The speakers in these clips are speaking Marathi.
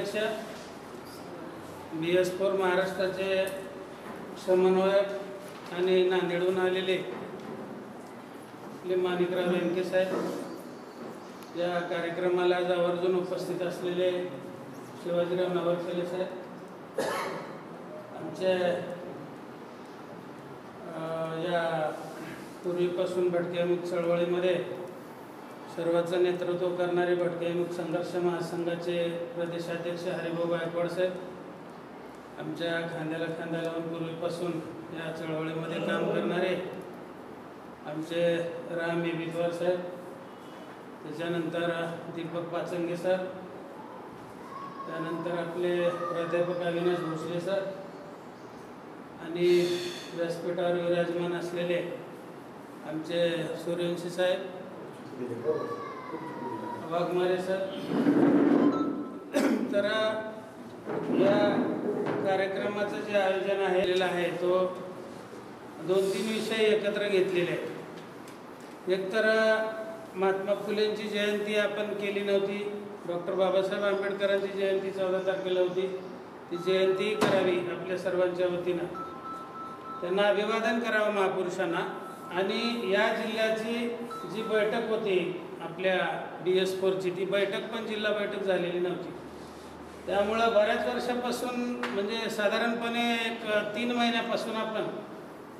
अध्यक्ष, BS4 महाराष्ट्राचे समन्वयक आणि नांदेडहून आलेले आपले माणिकराव रेणके साहेब, या कार्यक्रमाला आवर्जून उपस्थित असलेले शिवाजीराव नवरचले साहेब, आमच्या या पूर्वीपासून भटक्यामुक्त चळवळीमध्ये सर्वांचं नेतृत्व करणारे भटक्यामुक्त संघर्ष महासंघाचे प्रदेशाध्यक्ष हरिभाऊ गायकवाड साहेब, आमच्या खांद्याला खांदा लावून पूर्वीपासून या चळवळीमध्ये काम करणारे आमचे राम बिद्वार साहेब, त्याच्यानंतर दीपक पाचंगे सर, त्यानंतर आपले प्राध्यापक अविनाश भोसले सर आणि व्यासपीठावर विराजमान असलेले आमचे सूर्यवंशी साहेब, वाघमारे सर. तर या कार्यक्रमाचं जे आयोजन आहे तो 2-3 विषय एकत्र घेतलेले आहेत. एक तर महात्मा फुलेंची जयंती आपण केली नव्हती, डॉक्टर बाबासाहेब आंबेडकरांची जयंती 14 तारखेला होती, ती जयंती करावी आपल्या सर्वांच्या वतीनं, त्यांना अभिवादन करावं महापुरुषांना. आणि या जिल्ह्याची जी बैठक होती आपल्या BS4ची, ती बैठक पण जिल्हा बैठक झालेली नव्हती. त्यामुळं बऱ्याच वर्षापासून म्हणजे साधारणपणे 3 महिन्यापासून आपण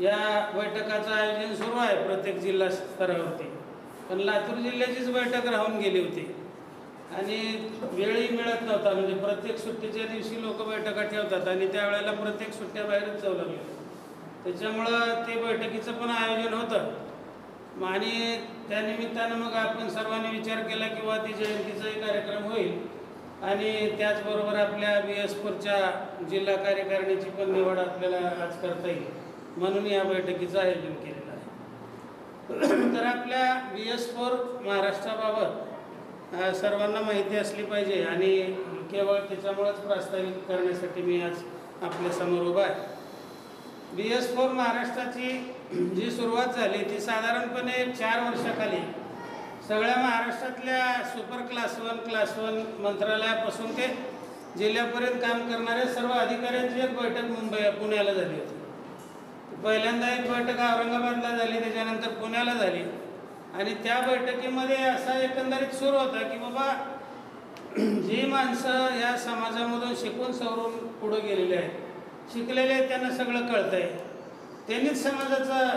या बैठकाचं आयोजन सुरू आहे प्रत्येक जिल्हा स्तरावरती, पण लातूर जिल्ह्याचीच बैठक राहून गेली होती आणि वेळही मिळत नव्हता. म्हणजे प्रत्येक सुट्टीच्या दिवशी लोक बैठका ठेवतात आणि त्यावेळेला प्रत्येक सुट्ट्या बाहेरच जाऊ लागल्या. त्याच्यामुळं ते बैठकीचं पण आयोजन होतं आणि त्यानिमित्तानं मग आपण सर्वांनी विचार केला की वा ती जयंतीचाही कार्यक्रम होईल आणि त्याचबरोबर आपल्या BS4च्या जिल्हा कार्यकारिणीची पण निवड आपल्याला आज करता येईल, म्हणून या बैठकीचं आयोजन केलेलं आहे. तर आपल्या BS4 महाराष्ट्राबाबत सर्वांना माहिती असली पाहिजे आणि केवळ त्याच्यामुळेच प्रास्ताविक करण्यासाठी मी आज आपल्यासमोर उभा आहे. BS4 महाराष्ट्राची जी सुरुवात झाली ती साधारणपणे 4 वर्षाखाली सगळ्या महाराष्ट्रातल्या सुपर क्लास 1 मंत्रालयापासून ते जिल्ह्यापर्यंत काम करणाऱ्या सर्व अधिकाऱ्यांची एक बैठक पुण्याला झाली होती. पहिल्यांदा एक बैठक औरंगाबादला झाली, त्याच्यानंतर पुण्याला झाली आणि त्या बैठकीमध्ये असा एकंदरीत सुरू होता की बाबा जी माणसं या समाजामधून शिकून सवरून पुढे गेलेले आहेत, शिकलेले आहेत, त्यांना सगळं कळतं आहे, त्यांनीच समाजाचं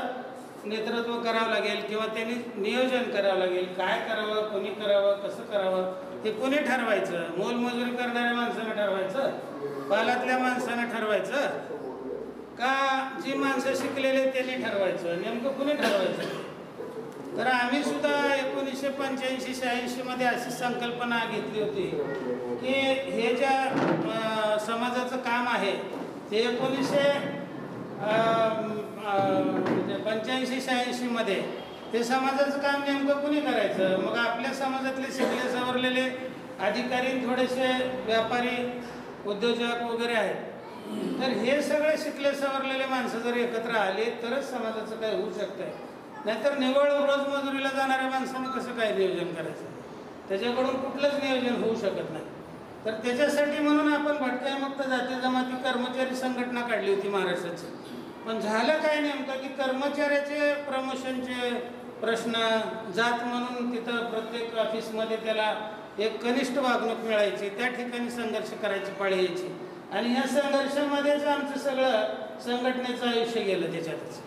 नेतृत्व करावं लागेल किंवा त्यांनी नियोजन करावं लागेल, काय करावं, कोणी करावं, कसं करावं हे कोणी ठरवायचं. मोलमजुरी करणाऱ्या माणसानं ठरवायचं, पालातल्या माणसानं ठरवायचं का जी माणसं शिकलेले त्यांनी ठरवायचं, नेमकं कुणी ठरवायचं. तर आम्ही सुद्धा 1985-86 मध्ये अशी संकल्पना घेतली होती की हे ज्या समाजाचं काम आहे ते 1985-86 मध्ये ते समाजाचं काम नेमकं कुणी करायचं. मग आपल्या समाजातले शिकले सवरलेले अधिकारी, थोडेसे व्यापारी, उद्योजक वगैरे आहेत, तर हे सगळे शिकले सवरलेले माणसं जर एकत्र आले तरच समाजाचं काय होऊ शकतंय. नाहीतर निव्वळ रोजमजुरीला जाणाऱ्या माणसानं कसं काय नियोजन करायचं, त्याच्याकडून कुठलंच नियोजन होऊ शकत नाही. तर त्याच्यासाठी म्हणून आपण भटक्यामुक्त जाती जमाती कर्मचारी संघटना काढली होती महाराष्ट्राची. पण झालं काय नेमकं की कर्मचाऱ्याचे प्रमोशनचे प्रश्न, जात म्हणून तिथं प्रत्येक ऑफिसमध्ये त्याला एक कनिष्ठ वागणूक मिळायची, त्या ठिकाणी संघर्ष करायची पाळी यायची आणि ह्या संघर्षामध्येच आमचं सगळं संघटनेचं आयुष्य गेलं त्याच्यातच.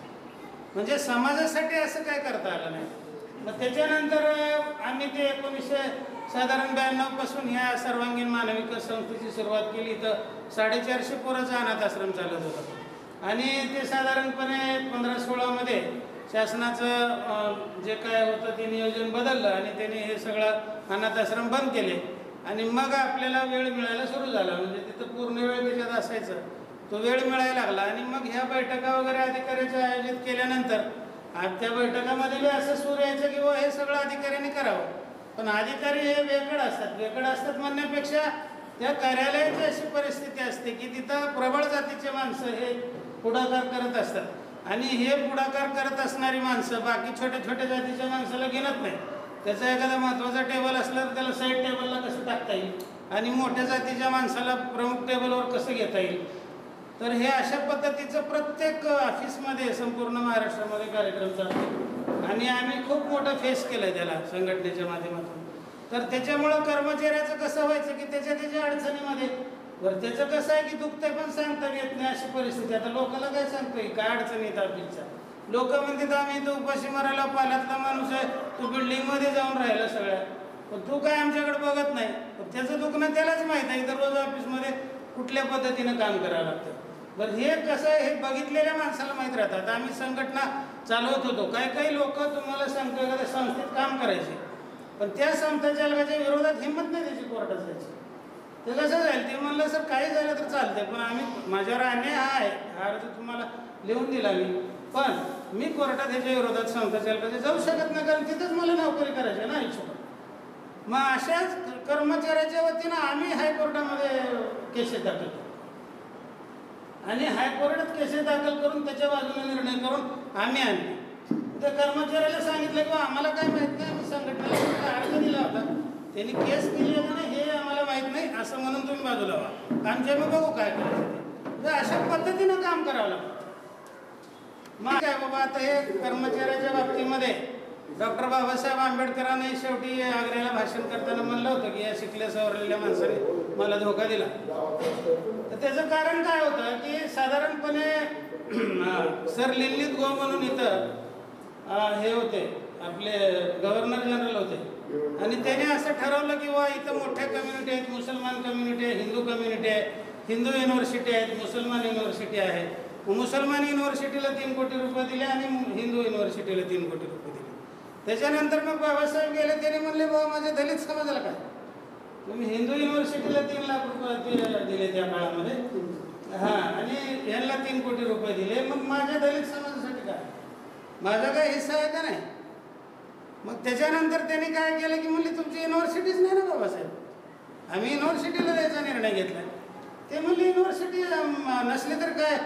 म्हणजे समाजासाठी असं काय करता आलं नाही. मग त्याच्यानंतर आम्ही ते 1992 पासून ह्या सर्वांगीण मानविक संस्थेची सुरुवात केली. तर 450 पोराचा अनाथ आश्रम चालत होता आणि ते साधारणपणे 15-16 मध्ये शासनाचं जे काय होतं ते नियोजन बदललं आणि त्याने हे सगळं अनाथ आश्रम बंद केले आणि मग आपल्याला वेळ मिळायला सुरू झाला. म्हणजे तिथं पूर्ण वेळ त्याच्यात असायचं, तो वेळ मिळायला लागला आणि मग ह्या बैठका वगैरे अधिकाऱ्याच्या आयोजित केल्यानंतर त्या बैठकामध्ये बी असं सूर यायचं की हे सगळं अधिकाऱ्यांनी करावं. पण अधिकारी हे वेगळं असतात म्हणण्यापेक्षा त्या कार्यालयाची अशी परिस्थिती असते की तिथं प्रबळ जातीचे माणसं हे पुढाकार करत असतात आणि हे पुढाकार करत असणारी माणसं बाकी छोट्या जातीच्या माणसाला घेणत नाही. त्याचा एखादा महत्त्वाचा टेबल असला तर त्याला साईड टेबलला कसं टाकता येईल आणि मोठ्या जातीच्या माणसाला प्रमुख टेबलवर कसं घेता येईल. तर हे अशा पद्धतीचं प्रत्येक ऑफिसमध्ये संपूर्ण महाराष्ट्रामध्ये कार्यक्रम चालतो आणि आम्ही खूप मोठं फेस केलं आहे त्याला संघटनेच्या माध्यमातून. तर त्याच्यामुळं कर्मचाऱ्याचं कसं व्हायचं की त्याच्या अडचणीमध्ये बरं त्याचं कसं आहे की दुखतंय पण सांगता येत नाही अशी परिस्थिती. आता लोकांना काय सांगतोय काय अडचणी येत ऑफिसच्या. लोक म्हणतात आम्ही इथं उपाशी मारायला पाल्यातला माणूस आहे, तू बिल्डिंगमध्ये जाऊन राहिला सगळ्या, पण तू काय आमच्याकडे बघत नाही. त्याचं दुखणं त्यालाच माहीत आहे तर रोज ऑफिसमध्ये कुठल्या पद्धतीनं काम करावं लागतं. बरं हे कसं आहे हे बघितलेल्या माणसाला माहीत राहतात. आम्ही संघटना चालवत होतो. काही लोक तुम्हाला सांगतो एखाद्या संस्थेत काम करायचे पण त्या संस्थाचालकाच्या विरोधात हिंमत नाही त्याची कोर्टात जायची. ते कसं जाईल ते म्हणलं सर काही झालं तर चालतंय पण आम्ही माझ्यावर अन्याय हा आहे हा अर्ज तुम्हाला लिहून दिला मी पण मी कोर्टात ह्याच्या विरोधात संस्थाचालकाच्या जाऊ शकत नाही कारण तिथंच मला नोकरी करायची आहे ना आयुष्यभर. मग अशाच कर्मचाऱ्याच्या वतीनं आम्ही हायकोर्टामध्ये केसेस दाखल केले आणि हायकोर्टात केसेस दाखल करून त्याच्या बाजूने निर्णय करून आम्ही आणले. त्या कर्मचाऱ्याला सांगितलं की आम्हाला काय माहीत नाही आम्ही संघटनेला अर्ज दिला होता त्यांनी केस केली आहे ना हे आम्हाला माहीत नाही असं म्हणून तुम्ही बाजूला व्हा आमच्या मी बघू काय करायचं ते. अशा पद्धतीनं काम करावं लागतं. मग काय बाबा आता हे कर्मचाऱ्याच्या बाबतीमध्ये डॉक्टर बाबासाहेब आंबेडकरांनी शेवटी आग्र्याला भाषण करताना म्हणलं होतं की या शिकल्या सवरलेल्या माणसाने मला धोका दिला. तर त्याचं कारण काय होतं की साधारणपणे सर लिल्लीत गो म्हणून इथं हे होते आपले गव्हर्नर जनरल होते आणि त्याने असं ठरवलं की वा इथं मोठ्या कम्युनिटी आहेत, मुसलमान कम्युनिटी आहे, हिंदू कम्युनिटी आहे, हिंदू युनिव्हर्सिटी आहेत, मुसलमान युनिव्हर्सिटी आहे. मुसलमान युनिव्हर्सिटीला 3 कोटी रुपये दिले आणि हिंदू युनिव्हर्सिटीला 3 कोटी रुपये दिले. त्याच्यानंतर मग बाबासाहेब गेले त्याने म्हणले बाबा माझ्या दलित समाजाला काय तुम्ही हिंदू युनिव्हर्सिटीला 3 लाख रुपये दिले त्या काळामध्ये हां आणि यांना 3 कोटी रुपये दिले मग माझ्या दलित समाजासाठी काय माझा काय हिस्सा आहे का नाही. मग त्याच्यानंतर त्यांनी काय केलं की म्हणले तुमची युनिव्हर्सिटीच नाही ना बाबासाहेब आम्ही युनिव्हर्सिटीला द्यायचा निर्णय घेतला. ते म्हणले युनिव्हर्सिटी नसली तर काय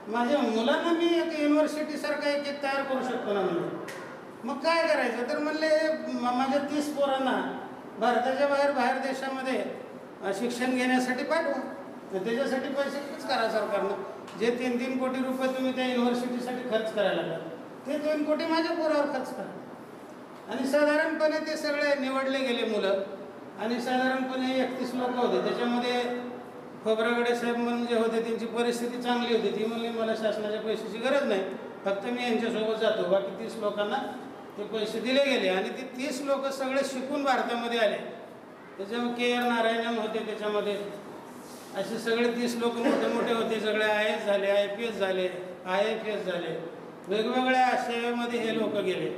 माझ्या मुलांना मी एक युनिव्हर्सिटीसारखा एक तयार करू शकतो ना म्हणलं. मग काय करायचं तर म्हणले माझ्या 30 पोरांना भारताच्या बाहेर देशामध्ये शिक्षण घेण्यासाठी पाठवा त्याच्यासाठी पैसे खर्च करा सरकारनं जे 3-3 कोटी रुपये तुम्ही त्या युनिव्हर्सिटीसाठी खर्च करायला लागला ते 2 कोटी माझ्या पोरावर खर्च करा. आणि साधारणपणे ते सगळे निवडले गेले मुलं आणि साधारणपणे 31 लोक होते. त्याच्यामध्ये खोब्रागडे साहेब म्हणून जे होते त्यांची परिस्थिती चांगली होती. ती म्हणली मला शासनाच्या पैशाची गरज नाही फक्त मी यांच्यासोबत जातो. बाकी 30 लोकांना ते पैसे दिले गेले आणि ते 30 लोक सगळे शिकून भारतामध्ये आले. त्याच्यामध्ये KR नारायणन होते त्याच्यामध्ये असे सगळे 30 लोक मोठे होते सगळे IAS झाले IPS झाले IFS झाले वेगवेगळ्या सेवेमध्ये हे लोक गेले.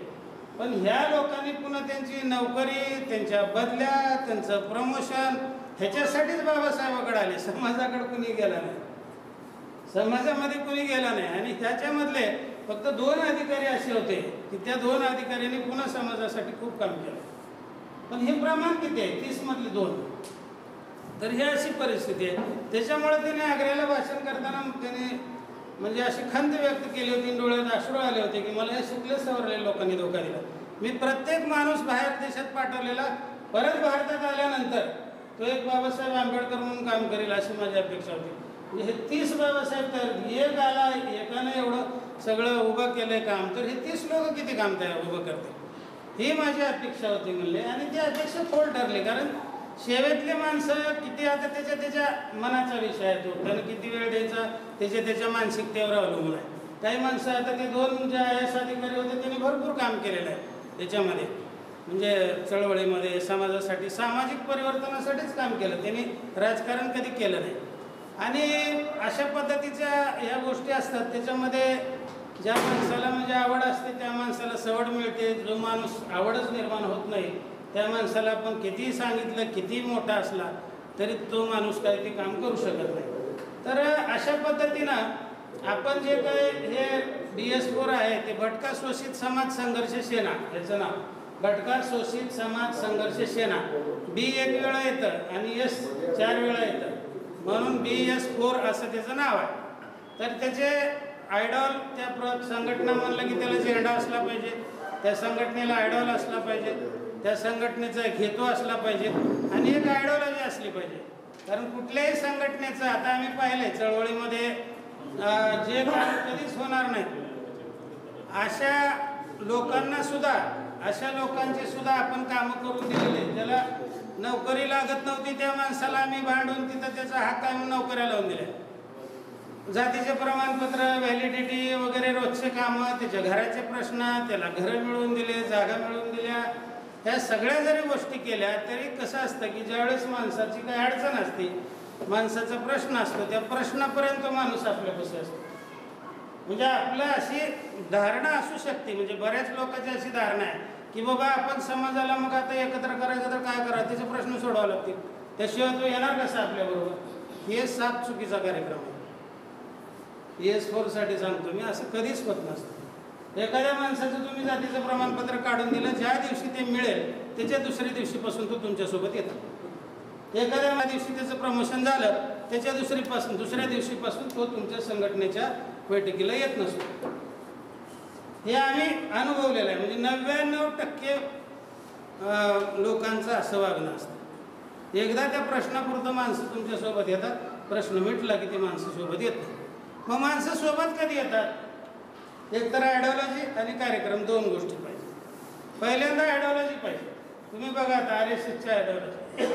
पण ह्या लोकांनी पुन्हा त्यांची नोकरी त्यांच्या बदल्या त्यांचं प्रमोशन ह्याच्यासाठीच बाबासाहेबाकडे आले. समाजाकडे कुणी गेला नाही समाजामध्ये कुणी गेला नाही आणि त्याच्यामधले फक्त 2 अधिकारी असे होते की त्या 2 अधिकाऱ्यांनी पुन्हा समाजासाठी खूप काम केलं. पण हे प्रमाण किती आहे 30 मधले 2. तर ही अशी परिस्थिती आहे. त्याच्यामुळे त्याने आग्र्याला भाषण करताना त्याने म्हणजे अशी खंत व्यक्त केली होती डोळ्यात अश्रू आले होते की मला हे शिकले सवरलेल्या लोकांनी धोका दिला. मी प्रत्येक माणूस बाहेर देशात पाठवलेला परत भारतात आल्यानंतर तो एक बाबासाहेब आंबेडकर म्हणून काम करेल अशी माझी अपेक्षा होती. म्हणजे हे 30 बाबासाहेब तयार एक आला एकानं एवढं सगळं उभं केलंय काम तर हे 30 लोक किती काम तयार उभं करते ही माझी अपेक्षा होती म्हणले. आणि ती अपेक्षा फोल ठरली कारण सेवेतले माणसं किती आता त्याच्या मनाचा विषय आहे. तो त्यानं किती वेळ द्यायचा त्याच्या मानसिकतेवर अवलंबून आहे. काही माणसं आता ते 2 जे IAS अधिकारी होते त्यांनी भरपूर काम केलेलं आहे त्याच्यामध्ये म्हणजे चळवळीमध्ये समाजासाठी सामाजिक परिवर्तनासाठीच काम केलं. त्यांनी राजकारण कधी केलं नाही. आणि अशा पद्धतीच्या ह्या गोष्टी असतात त्याच्यामध्ये ज्या माणसाला म्हणजे आवड असते त्या माणसाला सवड मिळते. जो माणूस आवडच निर्माण होत नाही त्या माणसाला आपण कितीही सांगितलं कितीही मोठा असला तरी तो माणूस काय ते काम करू शकत नाही. तर अशा पद्धतीनं आपण जे काही हे DS4 आहे ते भटका शोषित समाज संघर्ष सेना याचं नाव भटका शोषित समाज संघर्ष सेना B 1 वेळा येतं आणि S 4 वेळा येतं म्हणून BS4 असं त्याचं नाव आहे. तर त्याचे आयडॉल त्या संघटना म्हणलं की त्याला झेंडा असला पाहिजे त्या संघटनेला आयडॉल असला पाहिजे त्या संघटनेचा एक हेतू असला पाहिजे आणि एक आयडिओलॉजी असली पाहिजे. कारण कुठल्याही संघटनेचं आता आम्ही पाहिलंय चळवळीमध्ये जे काम कधीच होणार नाही अशा लोकांना सुद्धा, अशा लोकांची सुद्धा आपण कामं करून दिलेले. ज्याला नोकरी लागत नव्हती त्या माणसाला आम्ही भांडून तिथं त्याचा हक्क आहे म्हणून नोकऱ्या लावून दिल्या. जातीचे प्रमाणपत्र, व्हॅलिडिटी वगैरे रोजचे कामं, त्याच्या घराचे प्रश्न, त्याला घरं मिळवून दिले, जागा मिळवून दिल्या. ह्या सगळ्या जरी गोष्टी केल्या तरी कसं असतं की ज्यावेळेस माणसाची काही अडचण असते, माणसाचा प्रश्न असतो, त्या प्रश्नापर्यंत माणूस आपल्यापाशी असतो. म्हणजे आपलं अशी धारणा असू शकते, म्हणजे बऱ्याच लोकांची अशी धारणा आहे की बाबा आपण समाजाला मग आता एकत्र करायचं तर काय करा, त्याचे प्रश्न सोडवावे लागतील, त्याशिवाय तो येणार कसा आपल्याबरोबर. हे साफ चुकीचा कार्यक्रम आहे. PS4 सांगतो मी, असं कधीच होत नसतं. एखाद्या माणसाचं तुम्ही जातीचं प्रमाणपत्र काढून दिलं, ज्या दिवशी ते मिळेल त्याच्या दुसऱ्या दिवशीपासून तो तुमच्यासोबत येतो. एखाद्या दिवशी त्याचं प्रमोशन झालं, त्याच्या दुसऱ्या दिवशीपासून तो तुमच्या संघटनेच्या बैठकीला येत नसतो. हे आम्ही अनुभवलेलं आहे. म्हणजे 99% लोकांचं असं वागणं असतं. एकदा त्या प्रश्नापुरतं माणसं तुमच्यासोबत येतात, प्रश्न मिटला की ते माणसं सोबत येत नाही. मग माणसं सोबत कधी येतात? एक तर आयडिओलॉजी आणि कार्यक्रम, दोन गोष्टी पाहिजे. पहिल्यांदा आयडिओलॉजी पाहिजे. तुम्ही बघा आता RSSची आयडिओलॉजी,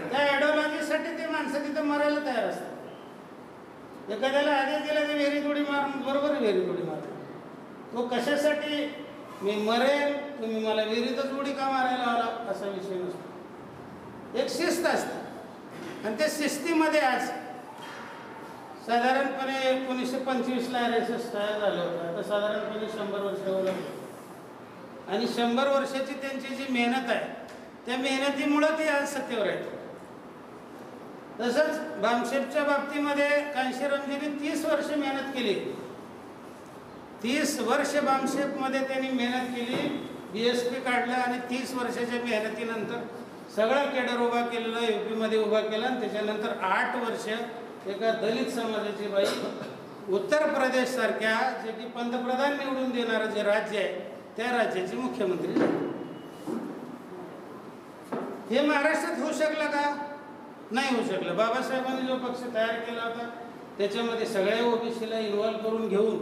त्या आयडिओलॉजीसाठी ते माणसं तिथं मरायला तयार असतात. एखाद्याला आदेश दिला ते विहिरीत उडी मारून, बरोबर विहिरीत उडी मारा. तो कशासाठी मी मरेल, तुम्ही मला विहिरीतच उडी का मारायला आला, असा विषय नसतो. एक शिस्त असते आणि त्या शिस्तीमध्ये आज साधारणपणे 1925ला RSS तयार झालं होतं. आता साधारणपणे 100 वर्ष लागली आणि 100 वर्षाची त्यांची जी मेहनत आहे त्या मेहनतीमुळं ते आज सत्तेवर आहेत. तसंच बामशेपच्या बाबतीमध्ये कांशीरामजींनी 30 वर्ष मेहनत केली. 30 वर्ष बामशेपमध्ये त्यांनी मेहनत केली, BSP काढलं आणि 30 वर्षाच्या मेहनतीनंतर सगळा केडर उभा केलेला UPमध्ये उभा केला. आणि त्याच्यानंतर 8 वर्ष एका दलित समाजाची बाई उत्तर प्रदेश सारख्या जे की पंतप्रधान निवडून देणारं जे राज्य आहे त्या राज्याचे मुख्यमंत्री झाले. हे महाराष्ट्रात होऊ शकलं का? नाही होऊ शकलं. बाबासाहेबांनी जो पक्ष तयार केला होता त्याच्यामध्ये सगळ्या OBCला इन्व्हॉल्व करून घेऊन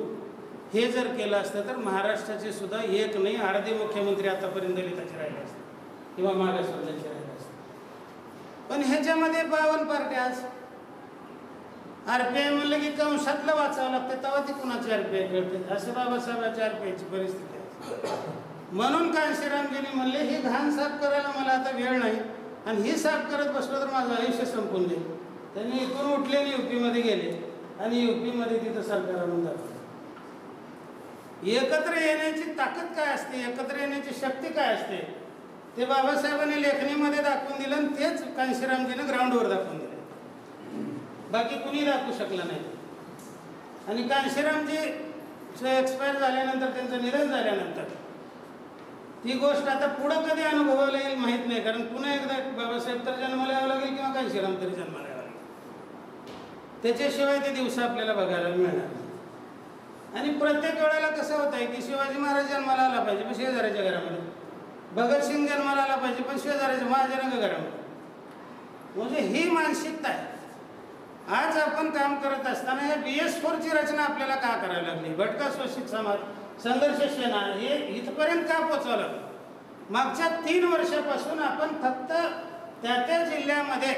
हे जर केलं असतं तर महाराष्ट्राचे सुद्धा एक नाही अर्धे मुख्यमंत्री आतापर्यंत दलिताचे राहिले असते किंवा मागासवर्गाचे राहिले असते. पण ह्याच्यामध्ये 52 पार्ट्या. आज RPI म्हणलं की कंसातलं वाचावं लागतं, तेव्हा ती कुणाची RPI कळते. असं बाबासाहेबांची RPIची परिस्थिती आहे. म्हणून कांशीरामजींनी म्हणले ही घाण साफ करायला मला आता वेळ नाही आणि ही साफ करत बसलो तर माझं आयुष्य संपून जाईल. त्यांनी इथून उठले आणि UPमध्ये गेले आणि UPमध्ये तिथं सरकार आणून दाखवलं. एकत्र येण्याची ताकद काय असते, एकत्र येण्याची शक्ती काय असते ते बाबासाहेबांनी लेखणीमध्ये दाखवून दिलं आणि तेच कांशीरामजीनं ग्राउंडवर दाखवून दिलं. बाकी कुणी दाखवू शकलं नाही. आणि कांशीरामजी एक्सपायर झाल्यानंतर, त्यांचं निधन झाल्यानंतर ती गोष्ट आता पुढं कधी अनुभवायला येईल माहीत नाही. कारण पुन्हा एकदा बाबासाहेब तर जन्माला यावं लागेल किंवा कांशीराम तरी जन्माला यावं लागेल. त्याच्याशिवाय ते दिवस आपल्याला बघायला मिळणार नाही. आणि प्रत्येक वेळेला कसं होत आहे की शिवाजी महाराज जन्माला आला पाहिजे पण शेजाऱ्याच्या घरामध्ये, भगतसिंग जन्माला आला पाहिजे पण शेजाऱ्याच्या महाजनाच्या घरामध्ये. म्हणजे ही मानसिकता आहे. आज आपण काम करत असताना या BS4ची रचना आपल्याला का करावी लागली? भटका शोषित समाज, संघर्ष सेना, हे इथपर्यंत का पोचवलं? मागच्या 3 वर्षापासून आपण फक्त त्या जिल्ह्यामध्ये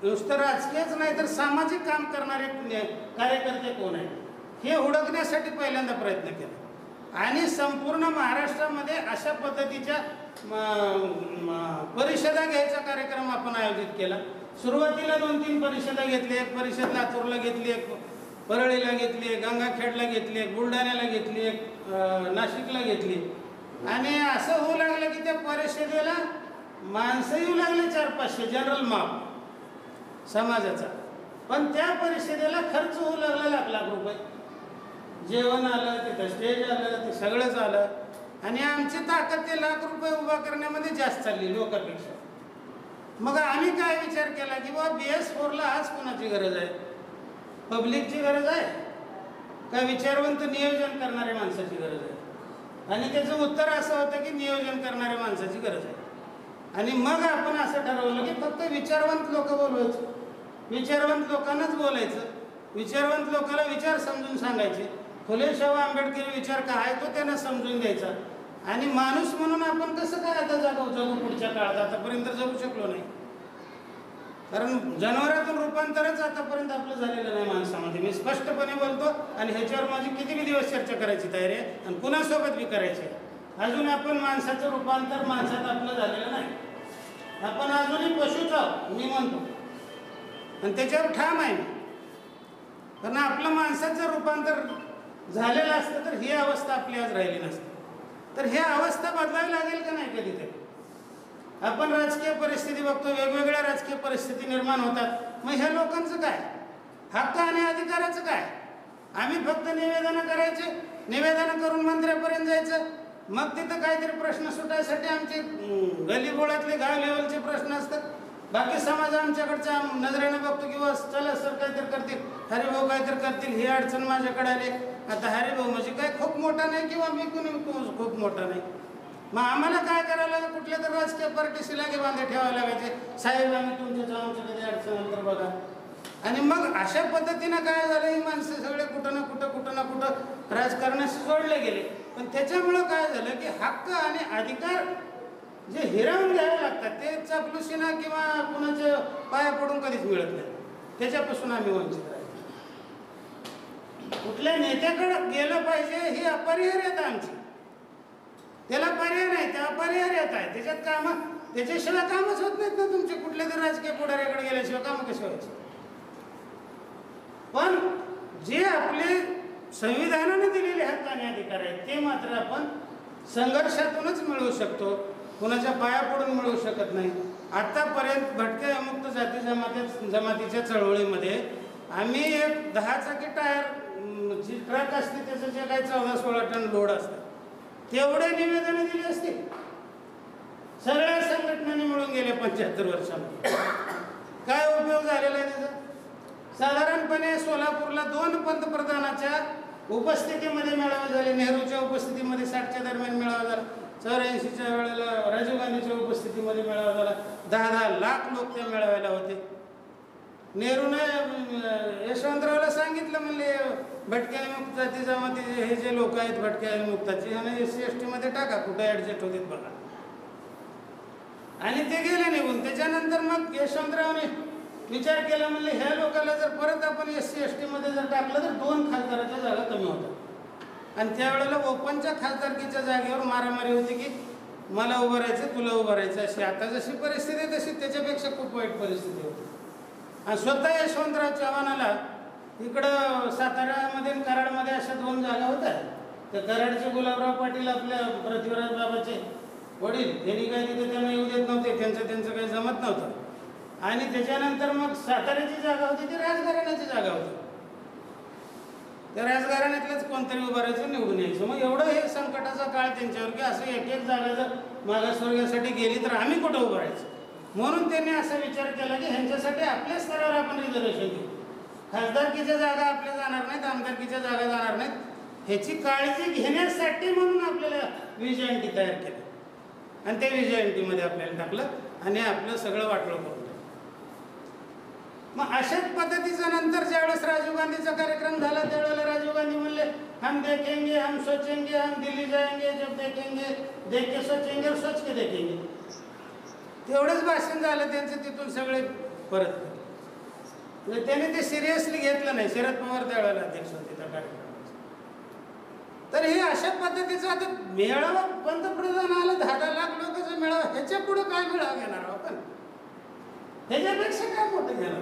नुसतं राजकीयच नाही तर सामाजिक काम करणारे कार्यकर्ते कोण आहेत हे हुडकण्यासाठी पहिल्यांदा प्रयत्न केला. आणि संपूर्ण महाराष्ट्रामध्ये अशा पद्धतीच्या परिषदा घ्यायचा कार्यक्रम आपण आयोजित केला. सुरुवातीला 2-3 परिषदा घेतली. एक परिषद लातूरला घेतली, एक परळीला घेतली, एक गंगाखेडला घेतली, एक बुलढाण्याला घेतली, एक नाशिकला घेतली. आणि असं होऊ लागलं की त्या परिषदेला माणसं येऊ लागले 400-500 जनरल माप समाजाचा. पण त्या परिषदेला खर्च होऊ लागला लाख रुपये. जेवण आलं, तिथं स्टेज आलं, ते सगळंच आलं. आणि आमची ताकद ते लाख रुपये उभा करण्यामध्ये जास्त चालली लोकांपेक्षा. मग आम्ही काय विचार केला की बाबा BS4ला आज कोणाची गरज आहे? पब्लिकची गरज आहे का विचारवंत नियोजन करणाऱ्या माणसाची गरज आहे? आणि त्याचं उत्तर असं होतं की नियोजन करणाऱ्या माणसाची गरज आहे. आणि मग आपण असं ठरवलं की फक्त विचारवंत लोक बोलवायचं, विचारवंत लोकांनाच बोलायचं, विचारवंत लोकांना विचार समजून सांगायचे. फुले शाहू आंबेडकरी विचार काय आहे तो त्यांना समजून द्यायचा. आणि माणूस म्हणून आपण कसं काय आता जगू पुढच्या काळात? आतापर्यंत जगू शकलो नाही, कारण जनावरातून रूपांतरच आतापर्यंत आपलं झालेलं नाही माणसामध्ये. मी स्पष्टपणे बोलतो आणि ह्याच्यावर माझी किती दिवस चर्चा करायची तयारी आहे आणि कुणासोबत बी करायची आहे. अजून आपण माणसाचं रूपांतर माणसात आपलं झालेलं नाही. आपण अजूनही पशुच आहोत मी म्हणतो, आणि त्याच्यावर ठाम आहे मी. कारण आपलं माणसाचं रूपांतर झालेलं असतं तर ही अवस्था आपली आज राहिली नसते. तर ही अवस्था बदलावी लागेल का नाही कधीतरी? आपण राजकीय परिस्थिती बघतो, वेगवेगळ्या राजकीय परिस्थिती निर्माण होतात. मग ह्या लोकांचं काय? हक्क आणि अधिकाराचं काय? आम्ही फक्त निवेदनं करायचे, निवेदनं करून मंत्र्यापर्यंत जायचं, मग तिथं काहीतरी प्रश्न सुटायसाठी आमचे गल्लीबोळातले गाव लेवलचे प्रश्न असतात. बाकी समाज आमच्याकडच्या नजरेने बघतो की बस चला सर काहीतरी करतील, हरिभाऊ काहीतरी करतील, ही अडचण माझ्याकडे आली. आता हरिभाऊ म्हणजे काय खूप मोठा नाही किंवा मी कोणी खूप मोठा नाही. मग आम्हाला काय करावं लागेल? कुठल्या तर राजकीय पार्टीशी लागे बांधे ठेवावे लागायचे, साहेब आम्ही तुमच्या आमच्या कधी अडचण नंतर बघा. आणि मग अशा पद्धतीनं काय झालं, ही माणसं सगळे कुठं ना कुठं राजकारणाशी जोडले गेले. पण त्याच्यामुळं काय झालं की हक्क आणि अधिकार जे हिरावून घ्यावे लागतात ते चापलुसीनं किंवा कुणाच्या पाया पडून कधीच मिळत नाही. त्याच्यापासून आम्ही वंचित राहिलो. कुठल्या नेत्याकडे गेलं पाहिजे ही अपरिहार्यता आमची, त्याला पर्याय नाही, त्या अपरिहार्यता आहे. त्याच्यात त्याच्याशिवाय कामच होत नाहीत ना तुमचे. कुठल्या तरी राजकीय पुढाऱ्याकडे गेल्याशिवाय कामं कशी व्हायची? पण जे आपले संविधानाने दिलेले हक्क आणि अधिकार आहेत ते मात्र आपण संघर्षातूनच मिळवू शकतो, कुणाच्या पाया पडून मिळवू शकत नाही. आतापर्यंत भटक्या विमुक्त जाती जमातीच्या चळवळीमध्ये आम्ही एक 10 चाकी टायर जी ट्रक असते त्याचं जे काही 14-16 टन लोड असतं तेवढे निवेदनं दिली असतील. सगळ्या संघटनांनी मिळून गेले 75 वर्षांमध्ये. काय उपयोग झालेला आहे त्याचा? साधारणपणे सोलापूरला 2 पंतप्रधानाच्या उपस्थितीमध्ये मेळावे झाले. नेहरूच्या उपस्थितीमध्ये 60च्या दरम्यान मेळावा झाला, 84च्या वेळेला राजीव गांधीच्या उपस्थितीमध्ये मेळावा झाला. 10-10 लाख लोक त्या मेळाव्याला होते. नेहरूने यशवंतरावला सांगितलं, म्हणले भटक्या विमुक्त जाती जमाती हे जे लोक आहेत भटक्या विमुक्ताचे ह्यांना SC-ST मध्ये टाका, कुठे ॲडजस्ट होतील बघा. आणि ते गेले निघून. त्याच्यानंतर मग यशवंतरावने विचार केला, म्हणले ह्या लोकांना जर परत आपण SC-ST मध्ये जर टाकलं तर 2 खासदाराच्या जागा कमी होतात. आणि त्यावेळेला ओपनच्या खासदारकीच्या जागेवर मारामारी होती की मला उभं राहायचं तुला उभं राहायचं अशी. आता जशी परिस्थिती आहे तशी त्याच्यापेक्षा खूप वाईट परिस्थिती होती. आणि स्वतः यशवंतराव चव्हाणाला इकडं साताऱ्यामध्ये आणि कराडमध्ये अशा 2 जागा होत्या. तर कराडचे गुलाबराव पाटील आपल्या पृथ्वीराज बाबाचे वडील, त्यांनी काही तिथे त्यांना येऊ देत नव्हते, त्यांचं काही जमत नव्हतं. आणि त्याच्यानंतर मग साताऱ्याची जागा होती ती राजघराण्याची जागा होती. त्या राजघराण्यातलंच कोणतरी उभं राहायचं, निवडून यायचं. मग एवढं हे संकटाचा काळ त्यांच्यावर की असं एक जागा जर मागासवर्गासाठी गेली तर आम्ही कुठं उभं राहायचं? म्हणून त्यांनी असा विचार केला की ह्यांच्यासाठी आपल्या स्तरावर आपण रिझर्वेशन देऊ. खासदारकीच्या जागा आपल्या जाणार नाहीत, आमदारकीच्या जागा जाणार नाहीत, ह्याची काळजी घेण्यासाठी म्हणून आपल्याला VJNT तयार केलं. आणि त्या VJNTमध्ये आपल्याला टाकलं आणि आपलं सगळं वाटलं करून. मग अशाच पद्धतीचा नंतर ज्यावेळेस राजीव गांधीचा कार्यक्रम झाला त्यावेळेला राजीव गांधी म्हणले हम देखेंगे, हम सोचेंगे, हम दिल्ली जाएंगे, जब देखेंगे देख के सोचेंगे और सोच के देखेंगे. तेवढंच भाषण झालं त्यांचं. तिथून सगळे परत म्हणजे त्याने ते सिरियसली घेतलं नाही. शरद पवार त्यावेळेला अध्यक्ष होते त्या कार्यक्रमाचे. तर हे अशा पद्धतीचं आता मेळावा पंतप्रधानाला 10 लाख लोकांचा मेळावा, ह्याच्या पुढे काय मेळावा घेणार आपण? ह्याच्यापेक्षा काय मोठं घेणार?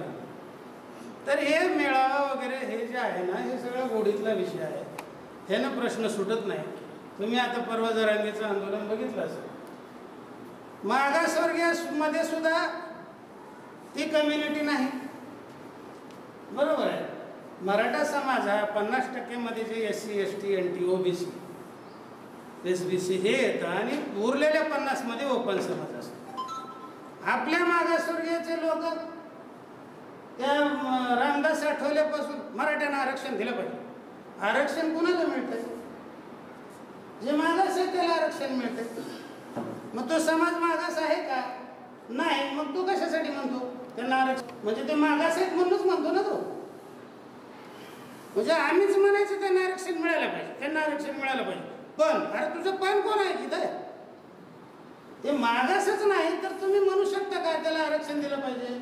तर हे मेळावा वगैरे हे जे आहे ना हे सगळं गोडीतला विषय आहे. ह्यानं प्रश्न सुटत नाही. तुम्ही आता परवा जरांगीचं आंदोलन बघितलं असेल. मागासवर्गीयमध्ये सुद्धा ती कम्युनिटी नाही, बरोबर आहे. मराठा समाज हा 50% मध्ये जे SC-ST NT OBC SBC हे येतं आणि उरलेल्या 50 मध्ये ओपन समाज असतो. आपल्या मागासवर्गीयचे लोक त्या रामदास आठवल्यापासून मराठ्यांना आरक्षण दिलं पाहिजे. आरक्षण कुणाला मिळतं? जे मागास आहे त्याला आरक्षण मिळतं. मग तो समाज मागास आहे का? नाही, मग तू कशासाठी म्हणतो त्यांना आरक्षण? म्हणजे ते मागास आहेत म्हणूनच म्हणतो ना तो. म्हणजे आम्हीच म्हणायचं त्यांना आरक्षण मिळायला पाहिजे, त्यांना आरक्षण मिळालं पाहिजे. पण अरे तुझं पण कोण आहे तिथं? ते मागासच नाही तर तुम्ही म्हणू शकता का त्याला आरक्षण दिलं पाहिजे?